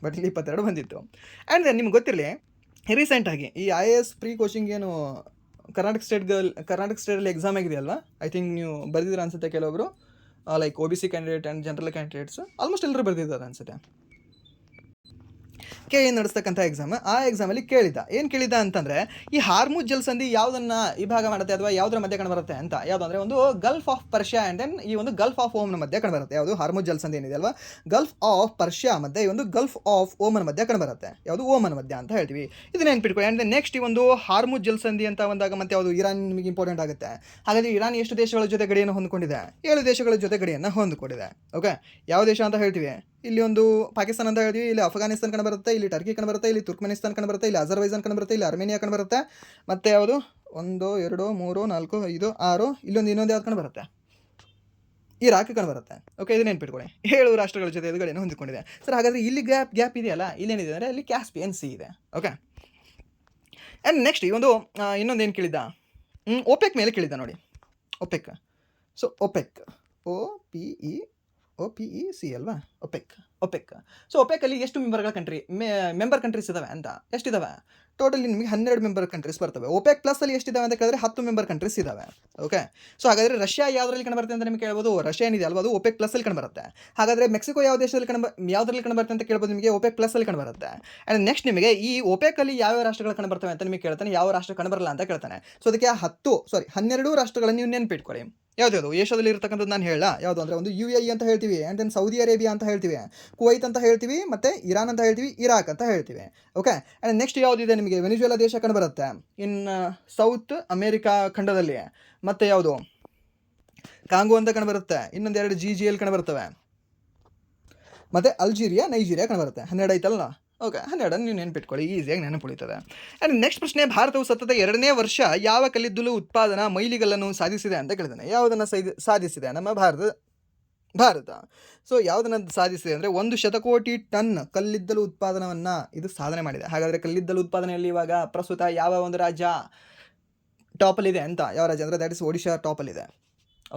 ಬಟ್ ಇಲ್ಲಿ 22 ಬಂದಿತ್ತು. ಆ್ಯಂಡ್ ನಿಮ್ಗೆ ಗೊತ್ತಿರಲಿ, ರೀಸೆಂಟಾಗಿ ಈ IAS ಪ್ರೀ ಕೋಚಿಂಗ್ ಏನು ಕರ್ನಾಟಕ ಸ್ಟೇಟಲ್ಲಿ ಎಕ್ಸಾಮ್ ಆಗಿದೆಯಲ್ವಾ, ಐ ಥಿಂಕ್ ನೀವು ಬರೆದಿದ್ದೀರ ಅನ್ಸುತ್ತೆ. ಕೆಲವೊಬ್ಬರು like OBC candidate and general candidates almost ಎಲ್ಲರೂ ಬರೆದಿದ್ದಾರೆ ಅನ್ಸುತ್ತೆ. KA ನಡೆಸ್ತಕ್ಕಂಥ ಎಕ್ಸಾಮ್. ಆ ಎಕ್ಸಾಮಲ್ಲಿ ಏನು ಕೇಳಿದ ಅಂತಂದರೆ, ಈ ಹಾರ್ಮುಜ್ ಜಲಸಂಧಿ ಯಾವುದನ್ನು ವಿಭಾಗ ಮಾಡುತ್ತೆ ಅಥವಾ ಯಾವುದರ ಮಧ್ಯೆ ಕಂಡುಬರುತ್ತೆ ಅಂತ. ಯಾವುದು ಅಂದರೆ ಒಂದು Gulf of Persia and then ಈ ಒಂದು ಗಲ್ಫ್ ಆಫ್ ಓಮನ್ ಮಧ್ಯೆ ಕಂಡುಬರುತ್ತೆ. ಯಾವುದು? ಹಾರ್ಮುಜ್ ಜಲಸಂಧಿ ಏನಿದೆ ಅಲ್ವಾ, ಗಲ್ಫ್ ಆಫ್ ಪರ್ಷಿಯಾ ಮಧ್ಯೆ ಈ ಒಂದು ಗಲ್ಫ್ ಆಫ್ ಓಮನ್ ಮಧ್ಯೆ ಕಂಡುಬರುತ್ತೆ. ಯಾವುದು? ಓಮನ್ ಮಧ್ಯ ಅಂತ ಹೇಳ್ತೀವಿ. ಇದನ್ನ ನೆನ್ಪಿಟ್ಕೊಳ್ಳಿ. ಆ್ಯಂಡ್ ನೆಕ್ಸ್ಟ್ ಈ ಒಂದು ಹಾರ್ಮುಜ್ ಜಲಸಂಧಿ ಅಂತ ಬಂದಾಗ ಮತ್ತೆ ಯಾವುದು? ಇರಾನ್ ನಿಮಗೆ ಇಂಪಾರ್ಟೆಂಟ್ ಆಗುತ್ತೆ. ಹಾಗಾದರೆ ಇರಾನ್ ಎಷ್ಟು ದೇಶಗಳ ಜೊತೆ ಗಡಿಯನ್ನು ಹೊಂದಿಕೊಂಡಿದೆ? 7 ದೇಶಗಳ ಜೊತೆ ಗಡಿಯನ್ನು ಹೊಂದಿಕೊಂಡಿದೆ. ಓಕೆ, ಯಾವ ದೇಶ ಅಂತ ಹೇಳ್ತೀವಿ? ಇಲ್ಲಿ ಒಂದು ಪಾಕಿಸ್ತಾನ ಅಂತ ಹೇಳ್ತೀವಿ, ಇಲ್ಲಿ ಅಫ್ಘಾನಿಸ್ತಾನ ಕಂಡುಬರುತ್ತೆ, ಇಲ್ಲಿ ಟರ್ಕಿ ಕಂಡುಬರುತ್ತೆ, ಇಲ್ಲಿ ತುರ್ಕ್ಮೆನಿಸ್ತಾನ ಕಂಡುಬರುತ್ತೆ, ಇಲ್ಲಿ ಅಜರ್ಬೈಜಾನ್ ಕಂಡುಬರುತ್ತೆ, ಇಲ್ಲಿ ಅರ್ಮೇನಿಯಾ ಕಂಡುಬರುತ್ತೆ, ಮತ್ತು ಯಾವುದು 1 2 3 4 5 6 ಇನ್ನೊಂದು ಯಾವ್ದು ಕಂಡುಬರುತ್ತೆ? ಇರಾಕ್ ಕಂಡುಬರುತ್ತೆ. ಓಕೆ, ಇದು ನೆನ್ಪಿಟ್ಕೊಳ್ಳಿ. 7 ರಾಷ್ಟ್ರಗಳ ಜೊತೆ ಇದು ಗಡಿಯನ್ನು ಹೊಂದಿಕೊಂಡಿದೆ. ಸರ್, ಹಾಗಾದರೆ ಇಲ್ಲಿ ಗ್ಯಾಪ್ ಇದೆಯಲ್ಲ, ಇಲ್ಲೇನಿದೆ ಅಂದರೆ ಅಲ್ಲಿ ಕ್ಯಾಸ್ಪಿಯನ್ ಸಿ ಇದೆ. ಓಕೆ, ಆ್ಯಂಡ್ ನೆಕ್ಸ್ಟ್ ಈ ಒಂದು ಇನ್ನೊಂದು ಏನು ಕೇಳಿದ್ದ? OPEC ಮೇಲೆ ಕೇಳಿದ್ದ ನೋಡಿ. OPEC. ಸೊ OPEC OPEC ಅಲ್ವಾ? OPEC. ಸೊ OPEC-ಅಲ್ಲಿ ಎಷ್ಟು ಮೆಂಬರ್ ಕಂಟ್ರೀಸ್ ಇದ್ದಾವೆ ಅಂತ? ಎಷ್ಟಿದ್ದಾವೆ? ಟೋಟಲಿ ನಿಮಗೆ 12 ಮೆಂಬರ್ ಕಂಟ್ರೀಸ್ ಬರ್ತವೆ. OPEC ಪ್ಲಸ್ಸಲ್ಲಿ ಎಷ್ಟಿದ್ದಾವೆ ಅಂತ ಕೇಳಿದ್ರೆ 10 ಮೆಂಬರ್ ಕಂಟ್ರೀಸ್ ಇದ್ದಾವೆ. ಓಕೆ, ಸೊ ಹಾಗಾದರೆ ರಷ್ಯಾ ಯಾವುದರಲ್ಲಿ ಕಂಡುಬರುತ್ತೆ ಅಂತ ನಿಮಗೆ ಕೇಳ್ಬೋದು. ರಷ್ಯಾ ಏನಿದೆ ಅಲ್ವಾ, ಅದು OPEC ಪ್ಲಸ್ಸಲ್ಲಿ ಕಂಡುಬರುತ್ತೆ. ಹಾಗಾದರೆ ಮೆಕ್ಸಿಕೋ ಯಾವ ದೇಶದಲ್ಲಿ ಯಾವುದರಲ್ಲಿ ಕಂಡುಬರುತ್ತೆ ಅಂತ ಕೇಳ್ಬೋದು ನಿಮಗೆ? OPEC ಪ್ಲಸ್ಸಲ್ಲಿ ಕಂಡುಬರುತ್ತೆ. ಆ್ಯಂಡ್ ನೆಕ್ಸ್ಟ್ ನಿಮಗೆ ಈ OPEC-ಅಲ್ಲಿ ಯಾವ ರಾಷ್ಟ್ರಗಳು ಕಂಡುಬರ್ತವೆ ಅಂತ ನಿಮಗೆ ಕೇಳ್ತಾನೆ. ಯಾವ ರಾಷ್ಟ್ರ ಕಂಡುಬರಲ್ಲ ಅಂತ ಕೇಳ್ತಾನೆ. ಸೊ ಅದಕ್ಕೆ 12 ರಾಷ್ಟ್ರಗಳನ್ನು ನೀವು ನೆನ್ಪಿಟ್ಕೊಳ್ಳಿ. ಯಾವ್ದು ಏಷ್ಯಾದಲ್ಲಿ ಇರತಕ್ಕಂಥದ್ದು ನಾನು ಹೇಳ. ಯಾವುದು ಅಂದರೆ ಒಂದು UAE ಅಂತ ಹೇಳ್ತೀವಿ, ಆ್ಯಂಡ್ ದೆನ್ ಸೌದಿ ಅರೇಬಿಯಾ ಅಂತ ಹೇಳ್ತೀವಿ, ಕುವೈತ್ ಅಂತ ಹೇಳ್ತೀವಿ, ಮತ್ತು ಇರಾನ್ ಅಂತ ಹೇಳ್ತೀವಿ, ಇರಾಕ್ ಅಂತ ಹೇಳ್ತೀವಿ. ಓಕೆ, ಆ್ಯಂಡ್ ನೆಕ್ಸ್ಟ್ ಯಾವುದಿದೆ ನಿಮಗೆ? ವೆನಿಜುವೆಲಾ ದೇಶ ಕಂಡುಬರುತ್ತೆ ಇನ್ ಸೌತ್ ಅಮೇರಿಕಾ ಖಂಡದಲ್ಲಿ. ಮತ್ತು ಯಾವುದು? ಕಾಂಗೋ ಅಂತ ಕಂಡುಬರುತ್ತೆ. ಇನ್ನೊಂದು 2 GGL ಕಂಡುಬರ್ತವೆ. ಮತ್ತು ಅಲ್ಜೀರಿಯಾ, ನೈಜೀರಿಯಾ ಕಂಡುಬರುತ್ತೆ. 12 ಐತಲ್ಲ. ಓಕೆ, 12 ನೀವು ನೆನ್ಪಿಟ್ಕೊಳ್ಳಿ, ಈಸಿಯಾಗಿ ನೆನಪುಳಿತದೆ. ಆ್ಯಂಡ್ ನೆಕ್ಸ್ಟ್ ಪ್ರಶ್ನೆ, ಭಾರತವು ಸತತ 2ನೇ ವರ್ಷ ಯಾವ ಕಲ್ಲಿದ್ದಲು ಉತ್ಪಾದನಾ ಮೈಲಿಗಲ್ಲನ್ನು ಸಾಧಿಸಿದೆ ಅಂತ ಕೇಳಿದ್ದಾನೆ. ಯಾವುದನ್ನು ಸಾಧಿಸಿದೆ ನಮ್ಮ ಭಾರತ? ಸೊ ಯಾವುದನ್ನು ಸಾಧಿಸಿದೆ ಅಂದರೆ 1 ಶತಕೋಟಿ ಟನ್ ಕಲ್ಲಿದ್ದಲು ಉತ್ಪಾದನವನ್ನು ಇದು ಸಾಧನೆ ಮಾಡಿದೆ. ಹಾಗಾದರೆ ಕಲ್ಲಿದ್ದಲು ಉತ್ಪಾದನೆಯಲ್ಲಿ ಇವಾಗ ಪ್ರಸ್ತುತ ಯಾವ ಒಂದು ರಾಜ್ಯ ಟಾಪಲ್ಲಿದೆ ಅಂತ? ಯಾವ ರಾಜ್ಯ ಅಂದರೆ ದ್ಯಾಟ್ ಇಸ್ ಒಡಿಶಾ ಟಾಪಲ್ಲಿದೆ.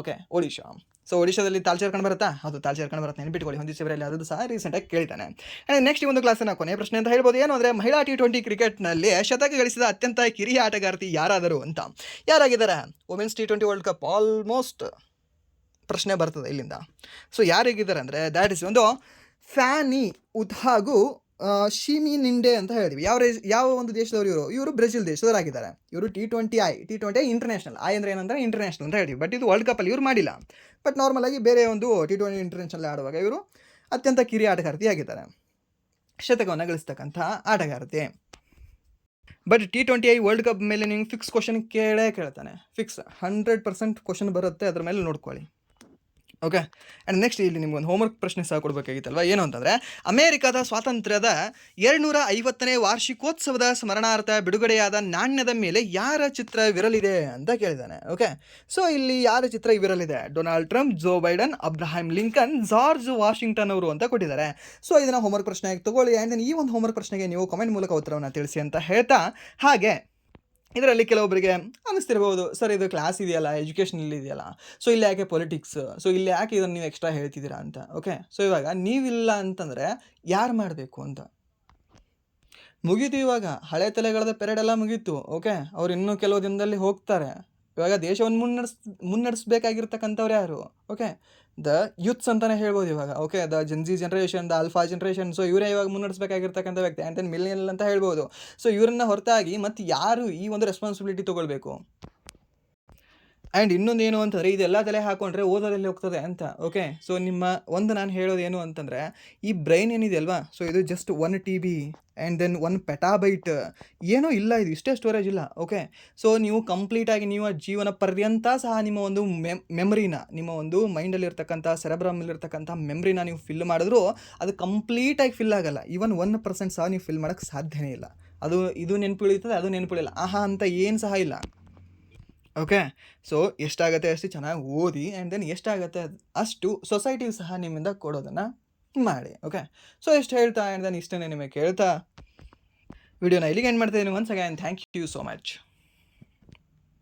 ಓಕೆ, ಒಡಿಶಾ. ಸೊ ಒಡಿಶಾದಲ್ಲಿ ತಾಲ್ಚೇರ್ ಕಂಡುಬರುತ್ತಾ? ಅದು ತಾಲ್ಚೇರ್ ಕಂಡುಬರುತ್ತೆ, ನೆನಪಿಟ್ಕೊಳ್ಳಿ. ಹೊಂದಿಸಿವರಲ್ಲಿ ಅದು ಸಹ ರೀಸೆಂಟಾಗಿ ಕೇಳ್ತಾನೆ. ಆ್ಯಂಡ್ ನೆಕ್ಸ್ಟ್ ಈ ಒಂದು ಕ್ಲಾಸಿನ ಕೊನೆಯ ಪ್ರಶ್ನೆ ಅಂತ ಹೇಳ್ಬೋದು. ಏನು ಅಂದರೆ ಮಹಿಳಾ T20 ಕ್ರಿಕೆಟ್ನಲ್ಲಿ ಶತಕ ಗಳಿಸಿದ ಅತ್ಯಂತ ಕಿರಿಯ ಆಟಗಾರ್ತಿ ಯಾರಾದರು ಅಂತ? ಯಾರಾಗಿದ್ದಾರೆ? Women's T20 world cup almost ಪ್ರಶ್ನೆ ಬರ್ತದೆ ಇಲ್ಲಿಂದ. ಸೊ ಯಾರಿಗಿದ್ದಾರೆ ಅಂದರೆ ದ್ಯಾಟ್ ಇಸ್ ಒಂದು ಫ್ಯಾನಿ ಉತ್ಹಾಗು ಶಿಮಿ ನಿಂಡೆ ಅಂತ ಹೇಳ್ತೀವಿ. ಯಾವ ಒಂದು ದೇಶದವರು? ಇವರು ಬ್ರೆಜಿಲ್ ದೇಶದವರಾಗಿದ್ದಾರೆ. ಇವರು T20 ಇಂಟರ್ನ್ಯಾಷನಲ್. ಅಂದರೆ ಏನಂದರೆ ಇಂಟರ್ನ್ಯಾಷನಲ್ ಅಂತ ಹೇಳ್ತೀವಿ. ಬಟ್ ಇದು ವರ್ಲ್ಡ್ ಕಪ್ಪಲ್ಲಿ ಇವರು ಮಾಡಿಲ್ಲ. ಬಟ್ ನಾರ್ಮಲಾಗಿ ಬೇರೆ ಒಂದು T20 ಇಂಟರ್ನ್ಯಾಷನಲ್ ಆಡುವಾಗ ಇವರು ಅತ್ಯಂತ ಕಿರಿಯ ಆಟಗಾರ್ತಿಯಾಗಿದ್ದಾರೆ. ಶತಕವನ್ನು ಗಳಿಸ್ತಕ್ಕಂಥ ಆಟಗಾರ್ತಿ. ಬಟ್ T20I ವರ್ಲ್ಡ್ ಕಪ್ ಮೇಲೆ ನಿಮ್ಗೆ ಫಿಕ್ಸ್ ಕ್ವಶನ್ ಕೇಳ್ತಾನೆ, ಫಿಕ್ಸ್ 100% ಕ್ವಶನ್ ಬರುತ್ತೆ, ಅದ್ರ ಮೇಲೆ ನೋಡ್ಕೊಳ್ಳಿ. ಓಕೆ. ಆ್ಯಂಡ್ ನೆಕ್ಸ್ಟ್ ಇಲ್ಲಿ ನಿಮ್ಗೊಂದು ಹೋಮ್ವರ್ಕ್ ಪ್ರಶ್ನೆ ಸಹ ಕೊಡಬೇಕಾಗಿತ್ತಲ್ವ, ಏನು ಅಂತಂದರೆ ಅಮೇರಿಕಾದ ಸ್ವಾತಂತ್ರ್ಯದ 250ನೇ ವಾರ್ಷಿಕೋತ್ಸವದ ಸ್ಮರಣಾರ್ಥ ಬಿಡುಗಡೆಯಾದ ನಾಣ್ಯದ ಮೇಲೆ ಯಾರ ಚಿತ್ರವಿರಲಿದೆ ಅಂತ ಕೇಳಿದ್ದಾನೆ. ಓಕೆ. ಸೊ ಇಲ್ಲಿ ಯಾರ ಚಿತ್ರ ಇವಿರಲಿದೆ? Donald Trump, Joe Biden, Abraham Lincoln, George Washington ಅವರು ಅಂತ ಕೊಟ್ಟಿದ್ದಾರೆ. ಸೊ ಇದನ್ನು ಹೋಮ್ವರ್ಕ್ ಪ್ರಶ್ನೆಯಾಗಿ ತಗೊಳ್ಳಿ. ಆ್ಯಂಡ್ ಈ ಒಂದು ಹೋಮ್ವರ್ಕ್ ಪ್ರಶ್ನೆಗೆ ನೀವು ಕಾಮೆಂಟ್ ಮೂಲಕ ಉತ್ತರವನ್ನು ತಿಳಿಸಿ ಅಂತ ಹೇಳ್ತಾ, ಹಾಗೆ ಇದರಲ್ಲಿ ಕೆಲವೊಬ್ಬರಿಗೆ ಅನ್ನಿಸ್ತಿರ್ಬೋದು, ಸರ್ ಇದು ಕ್ಲಾಸ್ ಇದೆಯಲ್ಲ, ಎಜುಕೇಷನಲ್ಲಿ ಇದೆಯಲ್ಲ, ಸೊ ಇಲ್ಲಿ ಯಾಕೆ ಪೊಲಿಟಿಕ್ಸ್, ಸೊ ಇಲ್ಲಿ ಯಾಕೆ ಇದನ್ನು ನೀವು ಎಕ್ಸ್ಟ್ರಾ ಹೇಳ್ತಿದ್ದೀರಾ ಅಂತ. ಓಕೆ. ಸೊ ಇವಾಗ ನೀವಿಲ್ಲ ಅಂತಂದರೆ ಯಾರು ಮಾಡಬೇಕು ಅಂತ ಮುಗೀತು. ಇವಾಗ ಹಳೆ ತಲೆಗಳದ ಪೆರೇಡ್ ಎಲ್ಲ ಮುಗೀತು. ಓಕೆ. ಅವ್ರು ಇನ್ನೂ ಕೆಲವು ದಿನದಲ್ಲಿ ಹೋಗ್ತಾರೆ. ಇವಾಗ ದೇಶವನ್ನು ಮುನ್ನಡೆಸಬೇಕಾಗಿರ್ತಕ್ಕಂಥವ್ರು ಯಾರು? ಓಕೆ. ದ ಯೂತ್ಸ್ ಅಂತಲೇ ಹೇಳ್ಬೋದು ಇವಾಗ. Okay. The Gen Z generation, the alpha generation, so ಇವರೇ ಇವಾಗ ಮುನ್ನಡೆಸಬೇಕಾಗಿರ್ತಕ್ಕಂಥ ವ್ಯಕ್ತಿ. ಆ್ಯಂಡ್ ದೆನ್ ಮಿಲಿಯನಲ್ ಅಂತ ಹೇಳ್ಬೋದು. ಸೊ ಇವರನ್ನ ಹೊರತಾಗಿ ಮತ್ತು ಯಾರು ಈ ಒಂದು ರೆಸ್ಪಾನ್ಸಿಬಿಲಿಟಿ ತೊಗೊಳ್ಬೇಕು? ಆ್ಯಂಡ್ ಇನ್ನೊಂದೇನು ಅಂತಂದರೆ, ಇದೆಲ್ಲ ತಲೆ ಹಾಕ್ಕೊಂಡ್ರೆ ಓದೋದೆಲ್ಲಿ ಹೋಗ್ತದೆ ಅಂತ. ಓಕೆ. ಸೊ ನಾನು ಹೇಳೋದೇನು ಅಂತಂದರೆ, ಈ ಬ್ರೈನ್ ಏನಿದೆಯಲ್ವಾ, ಸೊ ಇದು just 1 TB and then 1 petabyte ಏನೂ ಇಲ್ಲ, ಇದು ಇಷ್ಟೇ ಸ್ಟೋರೇಜ್ ಇಲ್ಲ. ಓಕೆ. ಸೊ ನೀವು ಕಂಪ್ಲೀಟಾಗಿ ನೀವು ಜೀವನ ಪರ್ಯಂತ ಸಹ ನಿಮ್ಮ ಒಂದು ಮೆಮ್ರಿನ, ನಿಮ್ಮ ಒಂದು ಮೈಂಡಲ್ಲಿರ್ತಕ್ಕಂಥ ಸೆರೆಬ್ರಮಲ್ಲಿರ್ತಕ್ಕಂಥ ಮೆಮ್ರಿನ ನೀವು ಫಿಲ್ ಮಾಡಿದ್ರೂ ಅದು ಕಂಪ್ಲೀಟಾಗಿ ಫಿಲ್ ಆಗಲ್ಲ. ಈವನ್ 1% ಸಹ ನೀವು ಫಿಲ್ ಮಾಡೋಕ್ಕೆ ಸಾಧ್ಯನೇ ಇಲ್ಲ. ಇದು ನೆನಪುಳಿತದೆ, ಅದು ನೆನಪುಳಿಲ್ಲ, ಅಂತ ಏನು ಸಹ ಇಲ್ಲ. ಓಕೆ. ಸೊ ಎಷ್ಟಾಗುತ್ತೆ ಅಷ್ಟು ಚೆನ್ನಾಗಿ ಓದಿ, ಆ್ಯಂಡ್ ದೆನ್ ಎಷ್ಟಾಗುತ್ತೆ ಅಷ್ಟು ಸೊಸೈಟಿಗೆ ಸಹ ನಿಮ್ಮಿಂದ ಕೊಡೋದನ್ನು ಮಾಡಿ. ಓಕೆ. ಸೊ ಎಷ್ಟು ಹೇಳ್ತಾ, ಆ್ಯಂಡ್ ದೆನ್ ಇಷ್ಟನ್ನೇ ನಿಮಗೆ ಕೇಳ್ತಾ ವಿಡಿಯೋನ ಇಲ್ಲಿಗೆ ಎಂಡ್ ಮಾಡ್ತಾಯಿದ್ದೀನಿ. Once again thank you so much.